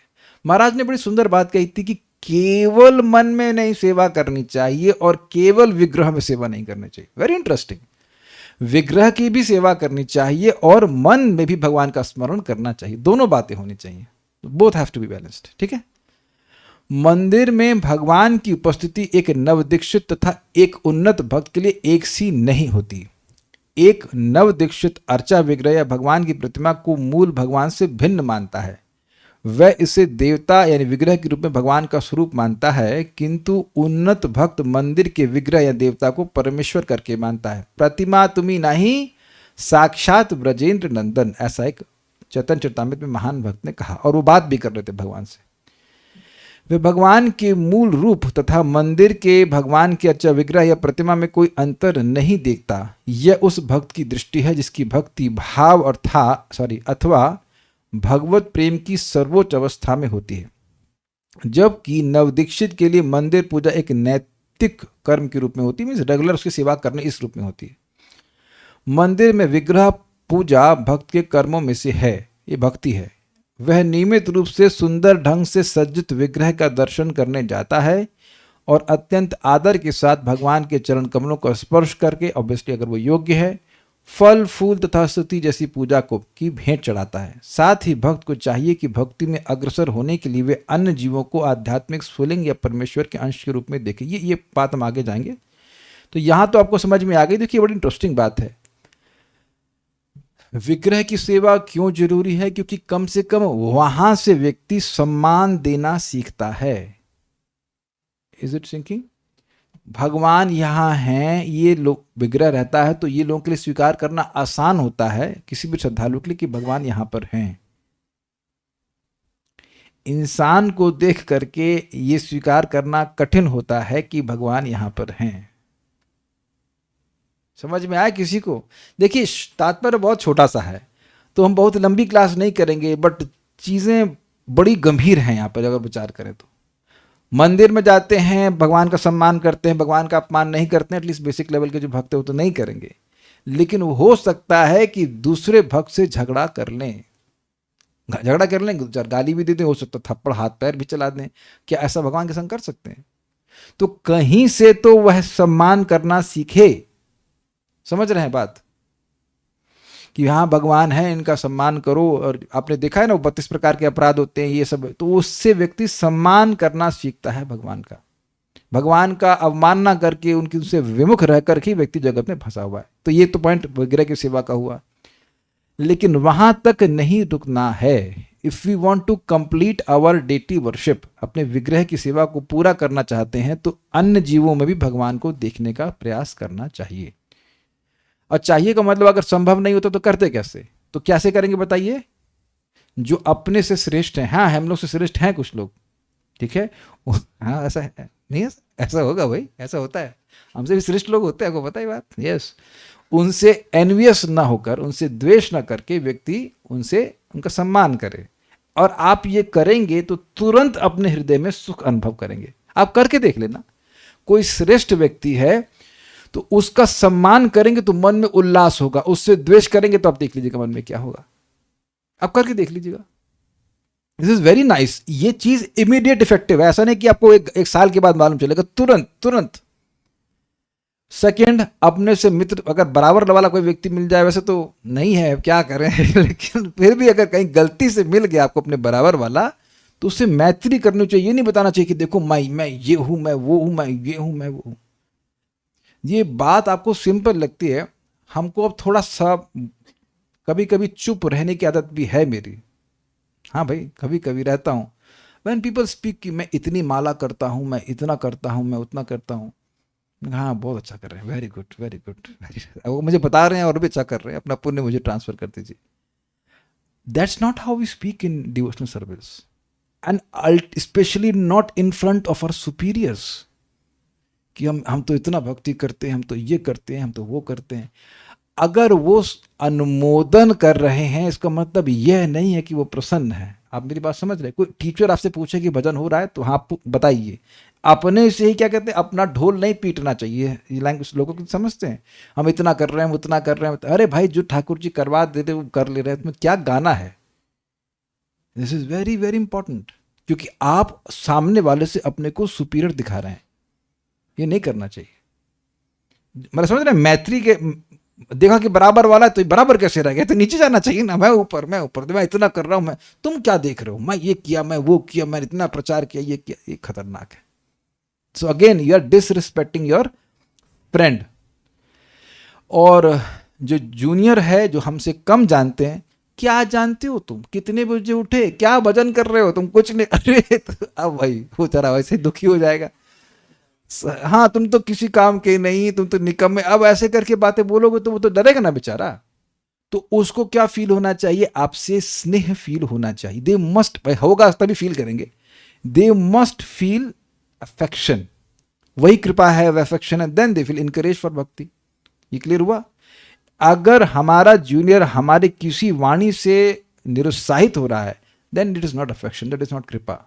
महाराज ने बड़ी सुंदर बात कही थी कि केवल मन में नहीं सेवा करनी चाहिए और केवल विग्रह में सेवा नहीं करनी चाहिए। Very interesting. विग्रह की भी सेवा करनी चाहिए और मन में भी भगवान का स्मरण करना चाहिए, दोनों बातें होनी चाहिए। Both have to be balanced. ठीक है। मंदिर में भगवान की उपस्थिति एक नवदीक्षित तथा एक उन्नत भक्त के लिए एक सी नहीं होती। एक नवदीक्षित अर्चा विग्रह या भगवान की प्रतिमा को मूल भगवान से भिन्न मानता है। वह इसे देवता यानी विग्रह के रूप में भगवान का स्वरूप मानता है, किंतु उन्नत भक्त मंदिर के विग्रह या देवता को परमेश्वर करके मानता है। प्रतिमा तुम्ही नहीं, साक्षात ब्रजेंद्र नंदन, ऐसा एक चैतन्य चरितामृत में महान भक्त ने कहा, और वो बात भी कर रहे थे भगवान से। वे भगवान के मूल रूप तथा मंदिर के भगवान के अर्चा विग्रह या प्रतिमा में कोई अंतर नहीं देखता। यह उस भक्त की दृष्टि है जिसकी भक्ति भाव अथवा भगवत प्रेम की सर्वोच्च अवस्था में होती है। जबकि नवदीक्षित के लिए मंदिर पूजा एक नैतिक कर्म के रूप में होती है, मीन्स रेगुलर उसकी सेवा करने इस रूप में होती है। मंदिर में विग्रह पूजा भक्त के कर्मों में से है, ये भक्ति है। वह नियमित रूप से सुंदर ढंग से सज्जित विग्रह का दर्शन करने जाता है और अत्यंत आदर के साथ भगवान के चरण कमलों का स्पर्श करके, ऑब्वियसली अगर वो योग्य है, फल फूल तथा स्तुति जैसी पूजा को की भेंट चढ़ाता है। साथ ही भक्त को चाहिए कि भक्ति में अग्रसर होने के लिए वे अन्य जीवों को आध्यात्मिक स्फुलिंग या परमेश्वर के अंश के रूप में देखें। ये बात हम आगे जाएंगे। तो यहां तो आपको समझ में आ गई। देखिए बड़ी इंटरेस्टिंग बात है। विग्रह की सेवा क्यों जरूरी है? क्योंकि कम से कम वहां से व्यक्ति सम्मान देना सीखता है। Is it sinking? भगवान यहाँ हैं, ये लोग विग्रह रहता है, तो ये लोगों के लिए स्वीकार करना आसान होता है किसी भी श्रद्धालु के लिए कि भगवान यहाँ पर हैं। इंसान को देख करके ये स्वीकार करना कठिन होता है कि भगवान यहाँ पर हैं। समझ में आया किसी को? देखिए, तात्पर्य बहुत छोटा सा है, तो हम बहुत लंबी क्लास नहीं करेंगे, बट चीज़ें बड़ी गंभीर हैं यहाँ पर अगर विचार करें तो। मंदिर में जाते हैं, भगवान का सम्मान करते हैं, भगवान का अपमान नहीं करते हैं, एटलीस्ट बेसिक लेवल के जो भक्त है वो तो नहीं करेंगे, लेकिन हो सकता है कि दूसरे भक्त से झगड़ा कर लें, गाली भी दे दें, हो सकता थप्पड़ हाथ पैर भी चला दें। क्या ऐसा भगवान के संग कर सकते हैं? तो कहीं से तो वह सम्मान करना सीखे। समझ रहे हैं बात कि हाँ भगवान है, इनका सम्मान करो। और आपने देखा है ना, 32 प्रकार के अपराध होते हैं, ये सब, तो उससे व्यक्ति सम्मान करना सीखता है भगवान का। भगवान का अवमानना करके उनकी उनसे विमुख रह कर ही व्यक्ति जगत में फंसा हुआ है। तो ये तो पॉइंट विग्रह की सेवा का हुआ, लेकिन वहां तक नहीं रुकना है। If we want to complete our deity worship, अपने विग्रह की सेवा को पूरा करना चाहते हैं, तो अन्य जीवों में भी भगवान को देखने का प्रयास करना चाहिए। और चाहिए का मतलब अगर संभव नहीं होता तो करते कैसे? तो कैसे करेंगे बताइए? जो अपने से श्रेष्ठ हैं, हाँ हम लोग से श्रेष्ठ हैं कुछ लोग, ठीक है, हाँ ऐसा है नहीं, ऐसा होगा भाई, ऐसा होता है, हमसे भी श्रेष्ठ लोग होते हैं, आपको पता ही बात। यस, उनसे एनवियस ना होकर, उनसे द्वेष ना करके व्यक्ति उनसे उनका सम्मान करे। और आप ये करेंगे तो तुरंत अपने हृदय में सुख अनुभव करेंगे। आप करके देख लेना, कोई श्रेष्ठ व्यक्ति है तो उसका सम्मान करेंगे तो मन में उल्लास होगा, उससे द्वेष करेंगे तो आप देख लीजिएगा मन में क्या होगा। आप करके देख लीजिएगा, दिस इज वेरी नाइस। ये चीज इमीडिएट इफेक्टिव है, ऐसा नहीं कि आपको एक साल के बाद मालूम चलेगा, तुरंत। सेकंड, अपने से मित्र अगर बराबर वाला कोई व्यक्ति मिल जाए, वैसे तो नहीं है, क्या करें लेकिन फिर भी अगर कहीं गलती से मिल गया आपको अपने बराबर वाला, तो उससे मैत्री करनी चाहिए। ये नहीं बताना चाहिए कि देखो मैं ये हूं, मैं वो हूं, मैं ये हूं, मैं वो हूं। ये बात आपको सिंपल लगती है, हमको अब थोड़ा सा कभी कभी चुप रहने की आदत भी है मेरी। हाँ भाई, कभी कभी रहता हूँ। व्हेन पीपल स्पीक कि मैं इतनी माला करता हूँ, मैं इतना करता हूँ, मैं उतना करता हूँ, हाँ बहुत अच्छा कर रहे हैं, वेरी गुड वेरी गुड, वो मुझे बता रहे हैं और भी अच्छा कर रहे हैं, अपना पुण्य मुझे ट्रांसफर कर दीजिए। That's not how we speak in devotional service, and specially not in front of our superiors कि हम तो इतना भक्ति करते हैं, हम तो ये करते हैं, हम तो वो करते हैं। अगर वो अनुमोदन कर रहे हैं, इसका मतलब यह नहीं है कि वो प्रसन्न है। आप मेरी बात समझ रहे? कोई टीचर आपसे पूछे कि भजन हो रहा है, तो हाँ बताइए। अपने से ही क्या कहते हैं, अपना ढोल नहीं पीटना चाहिए। ये लैंग्वेज लोगों को समझते हैं, हम इतना कर रहे हैं, उतना कर रहे हैं। अरे भाई, जो ठाकुर जी करवा देते वो कर ले रहे हैं, तुम्हें क्या गाना है? This is very very important, क्योंकि आप सामने वाले से अपने को सुपीरियर दिखा रहे हैं। ये नहीं करना चाहिए। मतलब समझ रहे हैं, मैत्री के देखा कि बराबर वाला है तो बराबर कैसे रह गया, तो नीचे जाना चाहिए ना, मैं ऊपर मैं इतना कर रहा हूं, मैं, तुम क्या देख रहे हो, मैं ये किया, मैं वो किया, मैं इतना प्रचार किया, ये किया। ये खतरनाक है। So again you are disrespecting your friend. और जो जूनियर है, जो हमसे कम जानते हैं, क्या जानते हो तुम, कितने बजे उठे, क्या भजन कर रहे हो तुम, कुछ नहीं। अरे तो अब भाई वो जरा वैसे दुखी हो जाएगा, हाँ तुम तो किसी काम के नहीं, तुम तो निकम्मे। अब ऐसे करके बातें बोलोगे तो वो तो डरेगा ना बेचारा। तो उसको क्या फील होना चाहिए, आपसे स्नेह फील होना चाहिए। दे मस्ट, भाई होगा तभी फील करेंगे, दे मस्ट फील अफेक्शन। वही कृपा है, वह अफेक्शन है, then they feel encourage for bhakti. ये क्लियर हुआ? अगर हमारा जूनियर हमारे किसी वाणी से निरुत्साहित हो रहा है, then it is not affection, that is not kripa.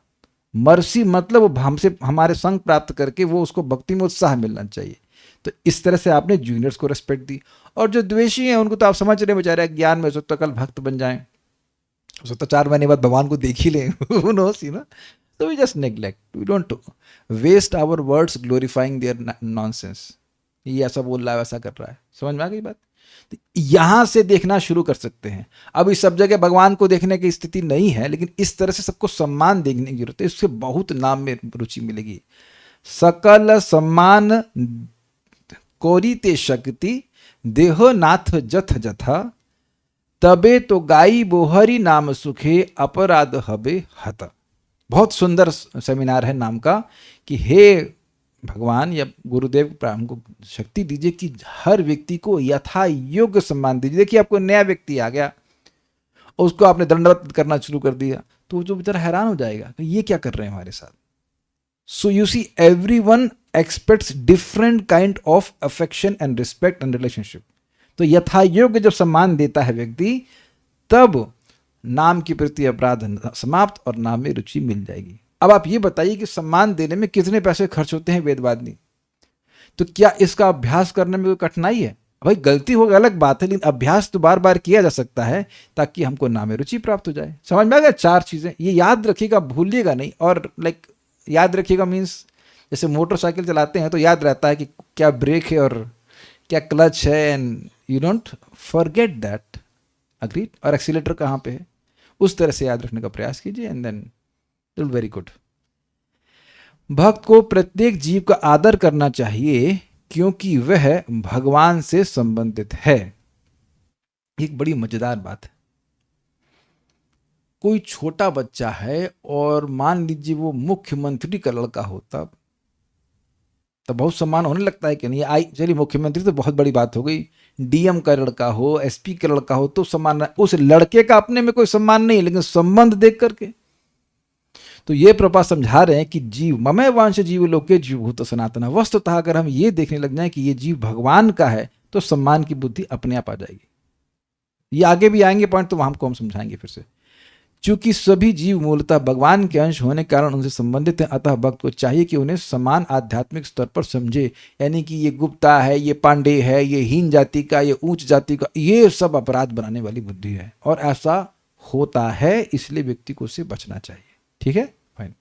Mercy मतलब हमसे हमारे संग प्राप्त करके वो उसको भक्ति में उत्साह मिलना चाहिए। तो इस तरह से आपने जूनियर्स को रेस्पेक्ट दी। और जो द्वेषी हैं उनको तो आप समझ रहे बेचारे ज्ञान में, तो कल भक्त बन जाएं, हो सकता 4 महीने बाद भगवान को देख ही लें, who knows, you know? So we just neglect, we don't waste our words glorifying their nonsense। ये ऐसा बोल रहा है, वैसा कर रहा है, समझ में आ गई बात? तो यहां से देखना शुरू कर सकते हैं। अब इस सब जगह भगवान को देखने की स्थिति नहीं है, लेकिन इस तरह से सबको सम्मान देखने की जरूरत है। इससे बहुत नाम में रुचि मिलेगी। सकल सम्मान कोरीते शक्ति, देह नाथ जथ जथा, तबे तो गाई बोहरी नाम सुखे, अपराध हबे हत। बहुत सुंदर सेमिनार है नाम का, कि हे भगवान या गुरुदेव हमको शक्ति दीजिए कि हर व्यक्ति को यथा योग्य सम्मान दीजिए। देखिए आपको नया व्यक्ति आ गया, उसको आपने दंडवत करना शुरू कर दिया, तो वो जो बेचारा हैरान हो जाएगा कि ये क्या कर रहे हैं हमारे साथ। So you see everyone aspects different kind of affection and respect and relationship. तो यथा योग्य जब सम्मान देता है व्यक्ति, तब नाम के प्रति अपराध समाप्त और नाम में रुचि मिल जाएगी। अब आप ये बताइए कि सम्मान देने में कितने पैसे खर्च होते हैं वेदवादिनी, तो क्या इसका अभ्यास करने में कोई कठिनाई है? भाई गलती होगा अलग बात है, लेकिन अभ्यास तो बार बार किया जा सकता है ताकि हमको नाम में रुचि प्राप्त हो जाए। समझ में आ गया? 4 चीजें ये याद रखिएगा, भूलिएगा नहीं। और याद रखिएगा मीन्स जैसे मोटरसाइकिल चलाते हैं तो याद रहता है कि क्या ब्रेक है और क्या क्लच है, and you don't forget that. Agreed? और एक्सीलेटर कहाँ पे है, उस तरह से याद रखने का प्रयास कीजिए, एंड देन वेरी गुड। भक्त को प्रत्येक जीव का आदर करना चाहिए क्योंकि वह भगवान से संबंधित है। एक बड़ी मजेदार बात है, कोई छोटा बच्चा है और मान लीजिए वो मुख्यमंत्री का लड़का होता, तो बहुत सम्मान होने लगता है कि नहीं? आई चलिए, मुख्यमंत्री तो बहुत बड़ी बात हो गई, डीएम का लड़का हो, एसपी का लड़का हो तो सम्मान। उस लड़के का अपने में कोई सम्मान नहीं, लेकिन संबंध देख करके। तो ये प्रभुपाद समझा रहे हैं कि जीव ममय वांश जीव लोके जीवभूत सनातन। वस्तुतः अगर हम ये देखने लग जाए कि ये जीव भगवान का है तो सम्मान की बुद्धि अपने आप आ जाएगी। ये आगे भी आएंगे पॉइंट, तो हमको हम समझाएंगे फिर से। चूंकि सभी जीव मूलतः भगवान के अंश होने के कारण उनसे संबंधित हैं, अतः भक्त को चाहिए कि उन्हें समान आध्यात्मिक स्तर पर समझे। यानी कि ये गुप्ता है, ये पांडे है, ये हीन जाति का, ये उच्च जाति का, ये सब अपराध बनाने वाली बुद्धि है, और ऐसा होता है, इसलिए व्यक्ति को उससे बचना चाहिए। ठीक है, फाइन।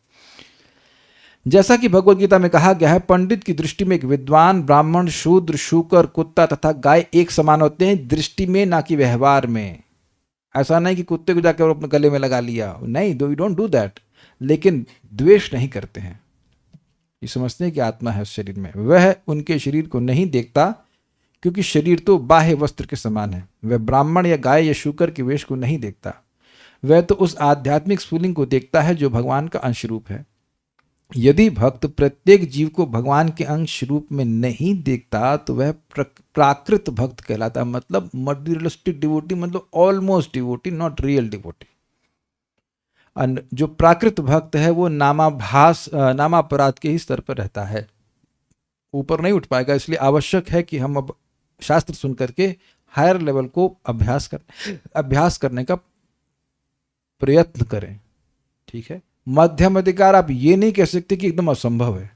जैसा कि भगवद गीता में कहा गया है, पंडित की दृष्टि में एक विद्वान, ब्राह्मण, शूद्र, शूकर, कुत्ता तथा गाय एक समान होते हैं, दृष्टि में ना कि व्यवहार में। ऐसा नहीं कि कुत्ते को जाकर अपने गले में लगा लिया, नहीं, दो यू डोंट डू दैट। लेकिन द्वेष नहीं करते हैं, ये समझते हैं कि आत्मा है उस शरीर में। वह उनके शरीर को नहीं देखता क्योंकि शरीर तो बाह्य वस्त्र के समान है। वह ब्राह्मण या गाय या शूकर के वेश को नहीं देखता, वह तो उस आध्यात्मिक स्फुलिंग को देखता है जो भगवान का अंश रूप है। यदि भक्त प्रत्येक जीव को भगवान के अंश रूप में नहीं देखता तो वह प्राकृत भक्त कहलाता है, मतलब मटेरियलिस्टिक डिवोटी, मतलब almost devotee, not real devotee. जो प्राकृत भक्त है वो नामापराध के ही स्तर पर रहता है, ऊपर नहीं उठ पाएगा। इसलिए आवश्यक है कि हम अब शास्त्र सुन करके हायर लेवल को अभ्यास करने का प्रयत्न करें। ठीक है, मध्यम अधिकार आप ये नहीं कह सकते कि एकदम असंभव है।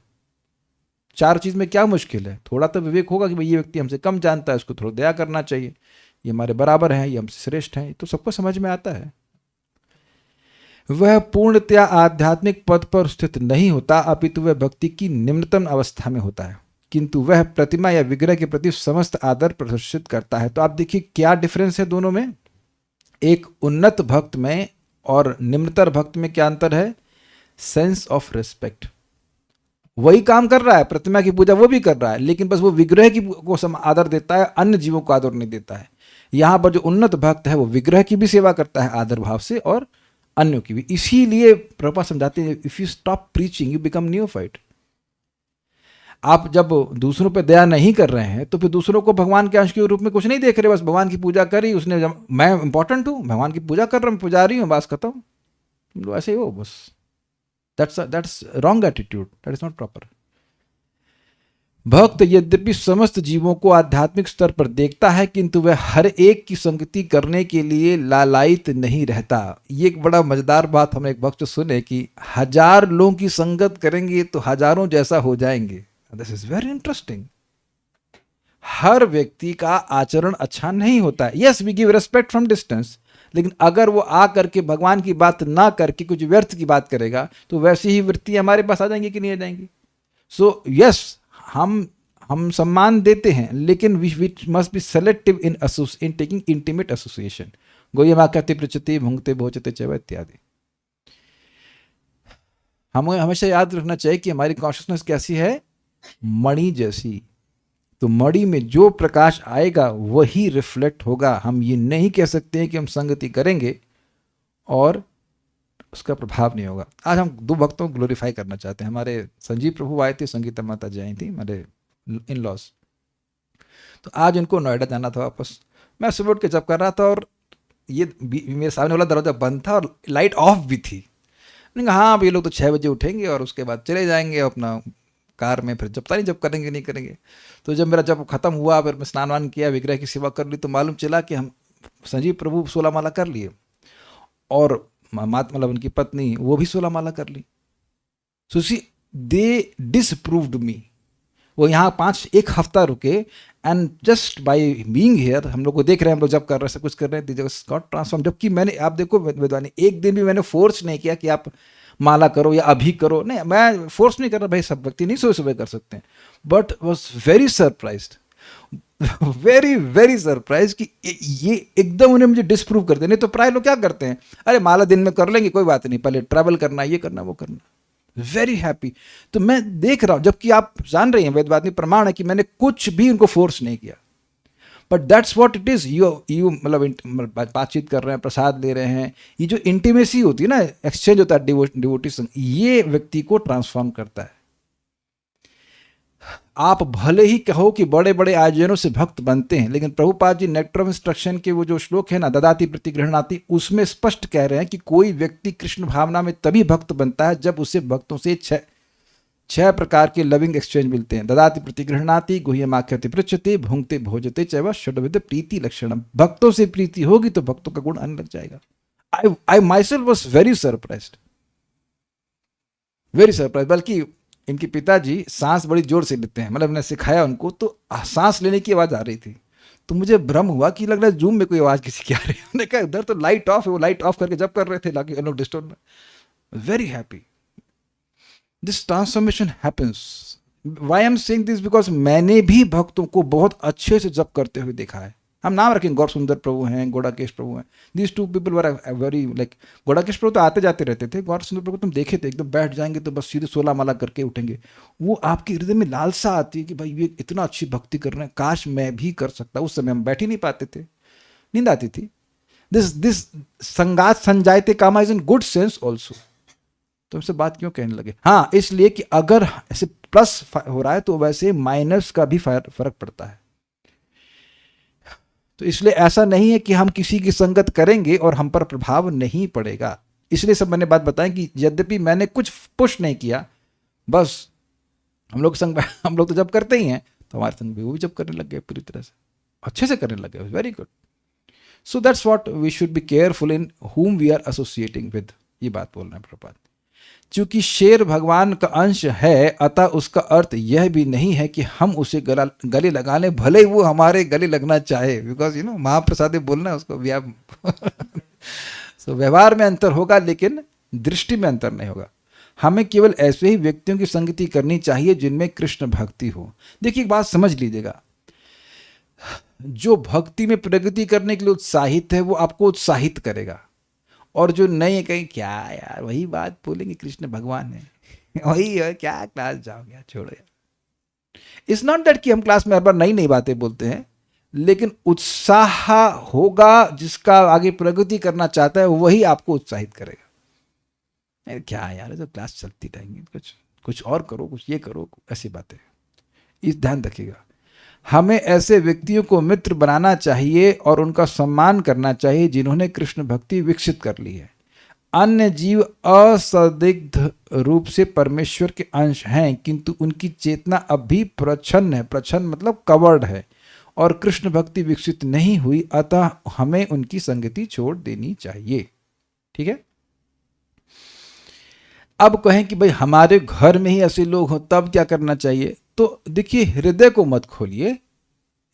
4 चीज में क्या मुश्किल है? थोड़ा तो विवेक होगा कि भाई ये व्यक्ति हमसे कम जानता है, उसको थोड़ा दया करना चाहिए, ये हमारे बराबर हैं, ये हमसे श्रेष्ठ हैं, तो सबको समझ में आता है। वह पूर्णतया आध्यात्मिक पद पर स्थित नहीं होता, अपितु वह भक्ति की निम्नतम अवस्था में होता है, किंतु वह प्रतिमा या विग्रह के प्रति समस्त आदर प्रदर्शित करता है। तो आप देखिए क्या डिफरेंस है दोनों में। एक उन्नत भक्त में और निम्नतर भक्त में क्या अंतर है? Sense of respect. वही काम कर रहा है, प्रतिमा की पूजा वो भी कर रहा है, लेकिन बस वो विग्रह की को आदर देता है, अन्य जीवों को आदर नहीं देता है। यहां पर जो उन्नत भक्त है वो विग्रह की भी सेवा करता है आदर भाव से, और अन्यों की भी। इसीलिए प्रभुपाद समझाते हैं, if you stop preaching you become neophyte. आप जब दूसरों पर दया नहीं कर रहे हैं तो फिर दूसरों को भगवान के अंश के रूप में कुछ नहीं देख रहे, बस भगवान की पूजा करी उसने, मैं इंपॉर्टेंट हूं, भगवान की पूजा कर रहा हूं, पुजारी हूं, बस खत्म। तुम लोग ऐसे ही हो बस। That's wrong attitude, that is not proper. भक्त यद्यपि समस्त जीवों को आध्यात्मिक स्तर पर देखता है, किंतु वह हर एक की संगति करने के लिए लालायित नहीं रहता। ये एक बड़ा मजेदार बात हमने एक भक्त सुने कि 1000 लोगों की संगत करेंगे तो हजारों जैसा हो जाएंगे। This is very interesting. हर व्यक्ति का आचरण अच्छा नहीं होता है। Yes, we give respect from distance, लेकिन अगर वो आ करके भगवान की बात ना करके कुछ व्यर्थ की बात करेगा तो वैसी ही वृत्ति हमारे पास आ जाएंगी कि नहीं आ जाएंगी। सो यस, हम सम्मान देते हैं, लेकिन we must be selective in taking intimate association. गोयमाकति पृच्छति भुंगते भोजते चैव इत्यादि। हमें हमेशा याद रखना चाहिए कि हमारी कॉन्शियसनेस कैसी है? मणि जैसी। तो मणि में जो प्रकाश आएगा वही रिफ्लेक्ट होगा। हम ये नहीं कह सकते हैं कि हम संगति करेंगे और उसका प्रभाव नहीं होगा। आज हम दो भक्तों को ग्लोरीफाई करना चाहते हैं। हमारे संजीव प्रभु आए थे, संगीता माता जी आई थी, हमारे इन लॉस। तो आज उनको नोएडा जाना था वापस। मैं सुबह उठ के जब कर रहा था और ये मेरे सामने वाला दरवाजा बंद था और लाइट ऑफ भी थी। मैंने कहा हाँ अब ये लोग तो 6 बजे उठेंगे और उसके बाद चले जाएंगे अपना कार में, फिर जब पता नहीं जब करेंगे नहीं करेंगे। तो जब मेरा जब खत्म हुआ, फिर मैं स्नान वान किया, विग्रह की सेवा कर ली, तो मालूम चला कि हम संजीव प्रभु 16 माला कर लिए और मतलब उनकी पत्नी वो भी 16 माला कर ली। सो सी दे डिसप्रूव्ड मी। वो यहाँ एक हफ्ता रुके and just by being here हम लोग को देख रहे हैं, हम लोग जब कर रहे हैं सब कुछ कर रहे हैं, जस्ट गॉट ट्रांसफॉर्म। जबकि मैंने, आप देखो विद्वानी, एक दिन भी मैंने फोर्स नहीं किया कि आप माला करो या अभी करो, नहीं, मैं फोर्स नहीं कर रहा। भाई सब व्यक्ति नहीं सुबह कर सकते हैं, but was very surprised, very very surprise कि ये एकदम उन्हें मुझे डिसप्रूव कर दे। नहीं तो प्राय लोग क्या करते हैं, अरे माला दिन में कर लेंगे कोई बात नहीं, पहले ट्रैवल करना, ये करना वो करना। Very happy. तो मैं देख रहा हूं, जबकि आप जान रहे हैं वेदवादी प्रमाण है कि मैंने कुछ भी उनको फोर्स नहीं किया, but that's what it is. You मतलब बातचीत कर रहे हैं, प्रसाद ले रहे हैं, ये जो इंटीमेसी होती है ना, एक्सचेंज होता है डिवोटी संग, ये व्यक्ति को ट्रांसफॉर्म करता है। आप भले ही कहो कि बड़े बड़े आयोजनों से भक्त बनते हैं, लेकिन Prabhupada ji nectar of instruction के वो जो श्लोक है ना, ददाति प्रतिगृह्णाति, उसमें स्पष्ट कह रहे हैं कि कोई व्यक्ति कृष्ण भावना में तभी भक्त बनता है जब उसे भक्तों से छह प्रकार के लविंग एक्सचेंज मिलते हैं। ददाति प्रतिगृह्णाति, गुह्यमाख्यति पृच्छते, भुंक्ते भोजते चैव षड्विध प्रीति लक्षणम। भक्तों से प्रीति होगी तो भक्तों का गुण आने लग जाएगा। I myself was very surprised, very surprise. बल्कि इनके पिताजी सांस बड़ी जोर से लेते हैं, मतलब मैंने सिखाया उनको, तो सांस लेने की आवाज़ आ रही थी, तो मुझे भ्रम हुआ कि लग रहा है जूम में कोई आवाज़ किसी की आ रही है। मैंने कहा इधर तो लाइट ऑफ है, वो लाइट ऑफ करके जब कर रहे थे लाके लोग disturb. Very happy this transformation happens. Why am saying this because मैंने भी भक्तों को बहुत अच्छे से जप करते हुए देखा है। हम नाम रखेंगे, गौर सुंदर प्रभु हैं, गोड़ाकेश प्रभु हैं, these two people were very like, Gudakesh Prabhu तो आते जाते रहते थे, गौर सुंदर प्रभु तुम देखे थे एकदम बैठ जाएंगे तो बस सीधे 16 माला करके उठेंगे। वो आपके हृदय में लालसा आती है कि भाई ये इतना अच्छी भक्ति कर रहे हैं, काश मैं भी कर सकता। उस समय हम बैठ ही नहीं पाते थे, नींद आती थी। दिस संगात संजायते कामा is in good sense also. तो हमसे बात क्यों कहने लगे? हाँ, इसलिए कि अगर ऐसे प्लस हो रहा है तो वैसे माइनस का भी फर्क पड़ता है। तो इसलिए ऐसा नहीं है कि हम किसी की संगत करेंगे और हम पर प्रभाव नहीं पड़ेगा। इसलिए सब मैंने बात बताई कि यद्यपि मैंने कुछ पुश नहीं किया, बस हम लोग तो जब करते ही हैं, तो हमारे संग भी वो भी जब करने लग गए, पूरी तरह से अच्छे से करने लग गए। Very good. So that's what we should be careful in whom we are associating with. ये बात बोल रहे हैं प्रभुपाद। चूंकि शेर भगवान का अंश है, अतः उसका अर्थ यह भी नहीं है कि हम उसे गले लगा लें, भले वो हमारे गले लगना चाहे। बिकॉज महाप्रसाद बोलना है उसको व्यवहार में अंतर होगा, लेकिन दृष्टि में अंतर नहीं होगा। हमें केवल ऐसे ही व्यक्तियों की संगति करनी चाहिए जिनमें कृष्ण भक्ति हो। देखिए एक बात समझ लीजिएगा, जो भक्ति में प्रगति करने के लिए उत्साहित है वो आपको उत्साहित करेगा, और जो नहीं है कहीं क्या यार वही बात बोलेंगे, कृष्ण भगवान है वही है, क्या क्लास जाओगे, छोड़ो यार। इट्स नॉट दैट कि हम क्लास में हर बार नई नई बातें बोलते हैं, लेकिन उत्साह होगा, जिसका आगे प्रगति करना चाहता है वही आपको उत्साहित करेगा। क्या यार जब क्लास चलती रहेंगी, कुछ और करो, कुछ ये करो, ऐसी बातें। इस ध्यान रखिएगा, हमें ऐसे व्यक्तियों को मित्र बनाना चाहिए और उनका सम्मान करना चाहिए जिन्होंने कृष्ण भक्ति विकसित कर ली है। अन्य जीव असदिग्ध रूप से परमेश्वर के अंश हैं, किंतु उनकी चेतना अब भी प्रच्छन्न है, प्रच्छन्न मतलब कवर्ड है, और कृष्ण भक्ति विकसित नहीं हुई, अतः हमें उनकी संगति छोड़ देनी चाहिए। ठीक है। अब कहें कि भाई हमारे घर में ही ऐसे लोग हो तब क्या करना चाहिए? तो देखिए, हृदय को मत खोलिए,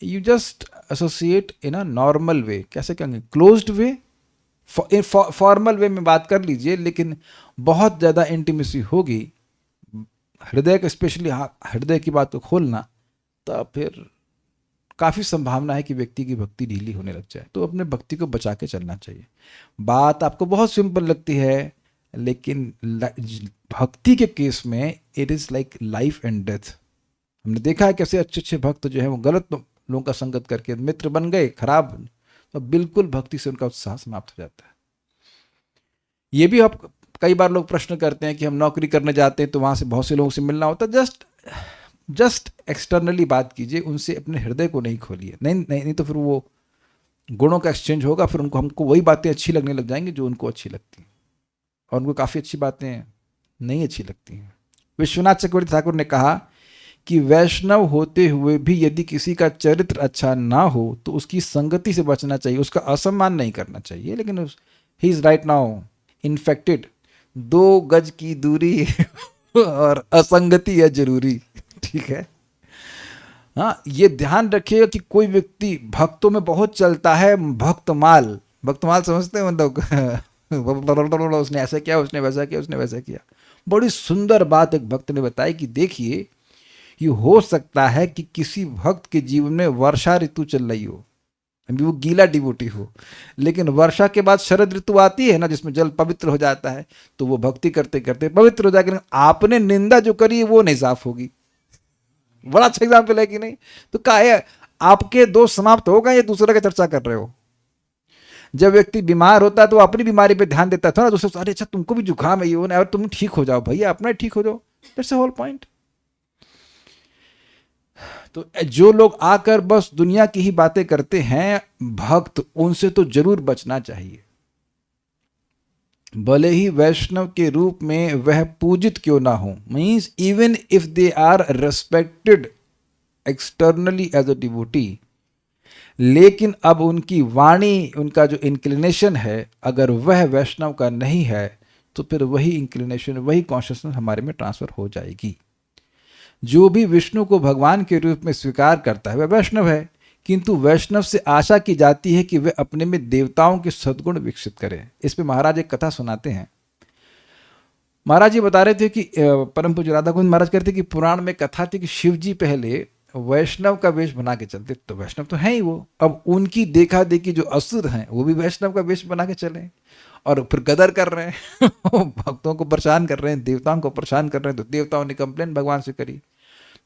you just associate in a normal way. कैसे कहेंगे? क्लोज्ड वे, फॉर्मल वे में बात कर लीजिए, लेकिन बहुत ज़्यादा इंटीमेसी होगी हृदय का, स्पेशली हृदय की बात को खोलना, तब फिर काफ़ी संभावना है कि व्यक्ति की भक्ति ढीली होने लग जाए। तो अपने भक्ति को बचा के चलना चाहिए। बात आपको बहुत सिंपल लगती है, लेकिन भक्ति के केस में it is like life and death. हमने देखा है कैसे अच्छे अच्छे भक्त जो है वो गलत लोगों का संगत करके मित्र बन गए, खराब, तो बिल्कुल भक्ति से उनका उत्साह समाप्त हो जाता है। ये भी आप कई बार लोग प्रश्न करते हैं कि हम नौकरी करने जाते हैं तो वहाँ से बहुत से लोगों से मिलना होता है। जस्ट एक्सटर्नली बात कीजिए, उनसे अपने हृदय को नहीं खोलिए। नहीं तो फिर वो गुणों का एक्सचेंज होगा, फिर हमको वही बातें अच्छी लगने लग जाएंगी जो उनको अच्छी लगती हैं, और उनको काफ़ी अच्छी बातें नहीं अच्छी लगती हैं। विश्वनाथ चक्रवर्ती ठाकुर ने कहा कि वैष्णव होते हुए भी यदि किसी का चरित्र अच्छा ना हो तो उसकी संगति से बचना चाहिए, उसका असम्मान नहीं करना चाहिए। लेकिन he is right now infected. 2 गज की दूरी और असंगति है जरूरी, ठीक है। हाँ, ये ध्यान रखिएगा कि कोई व्यक्ति भक्तों में बहुत चलता है, भक्तमाल समझते हैं, मतलब उसने ऐसा किया, उसने वैसा किया, उसने वैसा किया। बड़ी सुंदर बात एक भक्त ने बताई कि देखिए, ये हो सकता है कि किसी भक्त के जीवन में वर्षा ऋतु चल रही हो, अभी वो गीला डिवोटी हो, लेकिन वर्षा के बाद शरद ऋतु आती है ना, जिसमें जल पवित्र हो जाता है, तो वो भक्ति करते करते पवित्र हो जाएगा। आपने निंदा जो करी है वो नहीं साफ होगी। बड़ा अच्छा एग्जाम्पल है कि नहीं? तो क्या है, आपके दोष समाप्त हो गए, ये दूसरे की चर्चा कर रहे हो। जब व्यक्ति बीमार होता है तो अपनी बीमारी पे ध्यान देता था ना, दूसरे, अरे अच्छा तुमको भी जुकाम है, ये और तुम ठीक हो जाओ भैया, अपना ठीक हो जाओ। That's the whole point. तो जो लोग आकर बस दुनिया की ही बातें करते हैं, भक्त, उनसे तो जरूर बचना चाहिए। भले ही वैष्णव के रूप में वह पूजित क्यों ना हो, means even if they are respected externally as a devotee, लेकिन अब उनकी वाणी, उनका जो इंक्लिनेशन है, अगर वह वैष्णव का नहीं है तो फिर वही इंक्लिनेशन, वही कॉन्शियसनेस हमारे में ट्रांसफर हो जाएगी। जो भी विष्णु को भगवान के रूप में स्वीकार करता है वह वैष्णव है, किंतु वैष्णव से आशा की जाती है कि वे अपने में देवताओं के सद्गुण विकसित करें। इस पे महाराज एक कथा सुनाते हैं। महाराज जी बता रहे थे कि परम पूज्य राधा गोविंद महाराज कहते कि पुराण में कथा थी कि शिव जी पहले वैष्णव का वेश बना के चलते, तो वैष्णव तो है ही वो, अब उनकी देखा देखी जो असुर हैं वो भी वैष्णव का वेश बना के चले और फिर गदर कर रहे हैं भक्तों को परेशान कर रहे हैं, देवताओं को परेशान कर रहे हैं। तो देवताओं ने कंप्लेन भगवान से करी,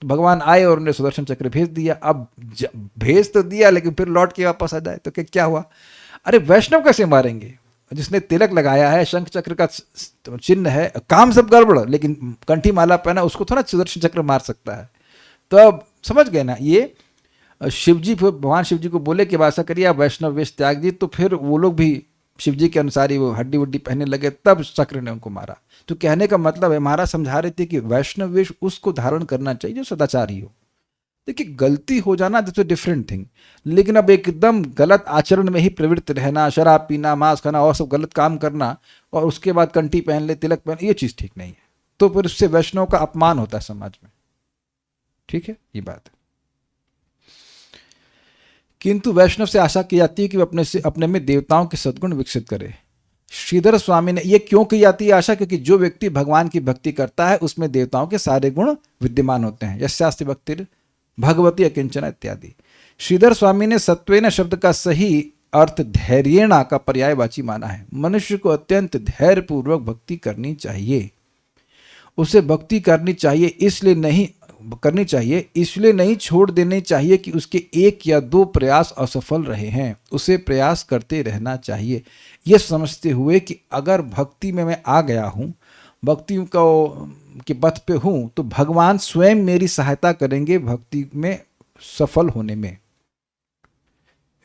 तो भगवान आए और उन्हें सुदर्शन चक्र भेज दिया। अब भेज तो दिया, लेकिन फिर लौट के वापस आ जाए तो क्या हुआ? अरे वैष्णव कैसे मारेंगे? जिसने तिलक लगाया है, शंख चक्र का चिन्ह है, काम सब गड़बड़, लेकिन कंठी माला पहना, उसको थोड़ा सुदर्शन चक्र मार सकता है। तो अब समझ गए ना, ये शिव जी, भगवान शिव जी को बोले कि ऐसा करिए आप वैष्णव वेश त्याग दी, तो फिर वो लोग भी शिव जी के अनुसार ही वो हड्डी वड्डी पहनने लगे, तब चक्र ने उनको मारा। तो कहने का मतलब है, महाराज समझा रहे थे कि वैष्णव वेश उसको धारण करना चाहिए जो सदाचारी हो। देखिए, गलती हो जाना दैट्स अ डिफरेंट थिंग, लेकिन अब एकदम गलत आचरण में ही प्रवृत्त रहना, शराब पीना, मांस खाना और सब गलत काम करना, और उसके बाद कंठी पहन ले, तिलक पहन, ये चीज़ ठीक नहीं है। तो फिर उससे वैष्णव का अपमान होता है समाज में। ठीक है, ये बात है। किंतु वैष्णव से आशा की जाती है कि वह अपने में देवताओं के सद्गुण विकसित करे। श्रीधर स्वामी ने ये क्यों की जाती है आशा? क्योंकि जो व्यक्ति भगवान की भक्ति करता है उसमें देवताओं के सारे गुण विद्यमान होते हैं। यस्यास्ति भक्तिर् भगवती अकिंचना इत्यादि। श्रीधर स्वामी ने सत्वेन शब्द का सही अर्थ धैर्येणा का पर्यायवाची माना है। मनुष्य को अत्यंत धैर्यपूर्वक भक्ति करनी चाहिए। उसे भक्ति करनी चाहिए इसलिए नहीं छोड़ देनी चाहिए कि उसके 1 या 2 प्रयास असफल रहे हैं। उसे प्रयास करते रहना चाहिए, यह समझते हुए कि अगर भक्ति में मैं आ गया हूँ, भक्ति के पथ पे हूँ, तो भगवान स्वयं मेरी सहायता करेंगे भक्ति में सफल होने में।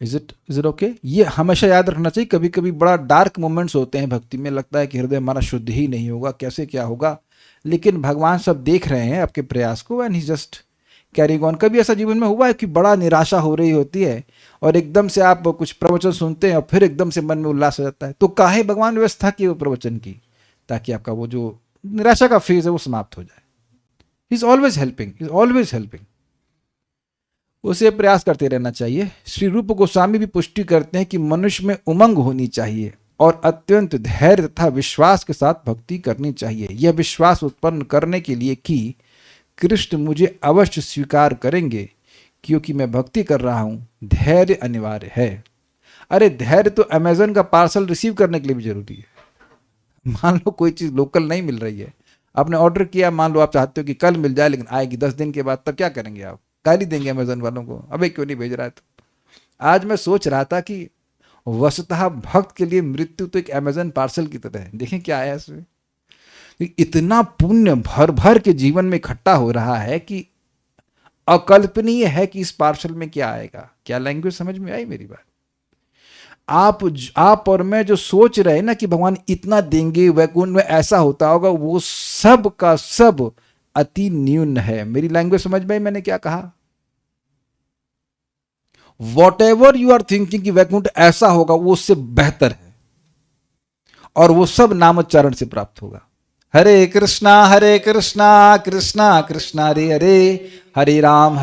Is it okay? ये हमेशा याद रखना चाहिए। कभी कभी बड़ा डार्क मोमेंट्स होते हैं भक्ति में, लगता है कि हृदय हमारा शुद्ध ही नहीं होगा, कैसे क्या होगा, लेकिन भगवान सब देख रहे हैं आपके प्रयास को, and he just carrying on. कभी ऐसा जीवन में हुआ है कि बड़ा निराशा हो रही होती है और एकदम से आप कुछ प्रवचन सुनते हैं और फिर एकदम से मन में उल्लास हो जाता है? तो काहे भगवान व्यवस्था की वो प्रवचन की, ताकि आपका वो जो निराशा का फेज है वो समाप्त हो जाए। He is always helping. उसे प्रयास करते रहना चाहिए। श्री रूप गोस्वामी भी पुष्टि करते हैं कि मनुष्य में उमंग होनी चाहिए और अत्यंत धैर्य तथा विश्वास के साथ भक्ति करनी चाहिए। यह विश्वास उत्पन्न करने के लिए कि कृष्ण मुझे अवश्य स्वीकार करेंगे क्योंकि मैं भक्ति कर रहा हूँ, धैर्य अनिवार्य है। अरे धैर्य तो अमेजन का पार्सल रिसीव करने के लिए भी जरूरी है। मान लो कोई चीज़ लोकल नहीं मिल रही है, आपने ऑर्डर किया, मान लो आप चाहते हो कि कल मिल जाए लेकिन आएगी 10 दिन के बाद, तब क्या करेंगे आप? गाली देंगे अमेजन वालों को, अबे क्यों नहीं भेज रहा है? तो आज मैं सोच रहा था कि वस्तुतः भक्त के लिए मृत्यु तो एक अमेजन पार्सल की तरह है। देखें क्या आया इसमें, कि इतना पुण्य भर भर के जीवन में इकट्ठा हो रहा है कि अकल्पनीय है कि इस पार्सल में क्या आएगा। क्या लैंग्वेज समझ में आई मेरी बात? आप और मैं जो सोच रहे हैं ना कि भगवान इतना देंगे, वैकुंठ में ऐसा होता होगा, वो सब का सब अति न्यून है। मेरी लैंग्वेज समझ में आई मैंने क्या कहा? Whatever you are thinking कि वैकुंठ ऐसा होगा, वो उससे बेहतर है, और वो सब नामोच्चारण से प्राप्त होगा। हरे कृष्णा कृष्णा कृष्णा हरे हरे, हरे राम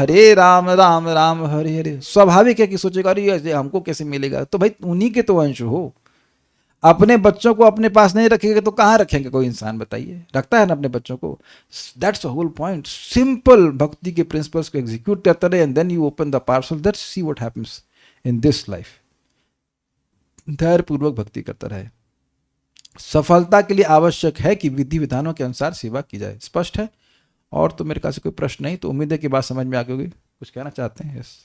राम राम हरे हरे। स्वाभाविक है कि सोचेगा अरे ये हमको कैसे मिलेगा? तो भाई उन्हीं के तो अंश हो। अपने बच्चों को अपने पास नहीं रखेंगे तो कहाँ रखेंगे कोई इंसान? बताइए, रखता है ना अपने बच्चों को। That's a whole point. Simple भक्ति के प्रिंसिपल्स को एग्जीक्यूट करते रहे and then you open the parcel, that's see what happens in this life. धैर्यपूर्वक भक्ति करता रहे। सफलता के लिए आवश्यक है कि विधि विधानों के अनुसार सेवा की जाए। स्पष्ट है? और तो मेरे ख्याल से कोई प्रश्न नहीं, तो उम्मीद है कि बात समझ में आ गई होगी। कुछ कहना चाहते हैं? यस।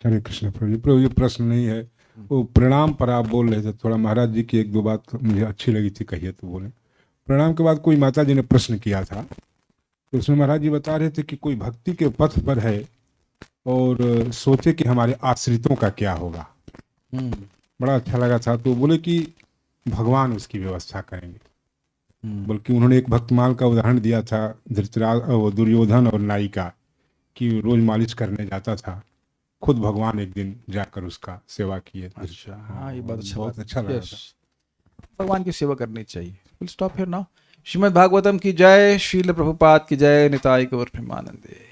हरे कृष्ण प्रभु ये प्रश्न नहीं है, वो प्रणाम पर आप बोल रहे थे, थोड़ा महाराज जी की एक दो बात मुझे अच्छी लगी थी, कहिए तो बोले। प्रणाम के बाद कोई माता जी ने प्रश्न किया था, तो उसमें महाराज जी बता रहे थे कि कोई भक्ति के पथ पर है और सोचे कि हमारे आश्रितों का क्या होगा। बड़ा अच्छा लगा था। तो बोले कि भगवान उसकी व्यवस्था करेंगे। बल्कि उन्होंने एक भक्तमाल का उदाहरण दिया था, दुर्योधन और नायिका की, रोज मालिश करने जाता था, खुद भगवान एक दिन जाकर उसका सेवा किए। अच्छा, हाँ, ये बात बहुत अच्छा लगा था। भगवान की सेवा करनी चाहिए। Will stop here now. Shrimad Bhagavatam की जय, श्रील प्रभुपाद की जय, निताई गौर प्रेमानंदे।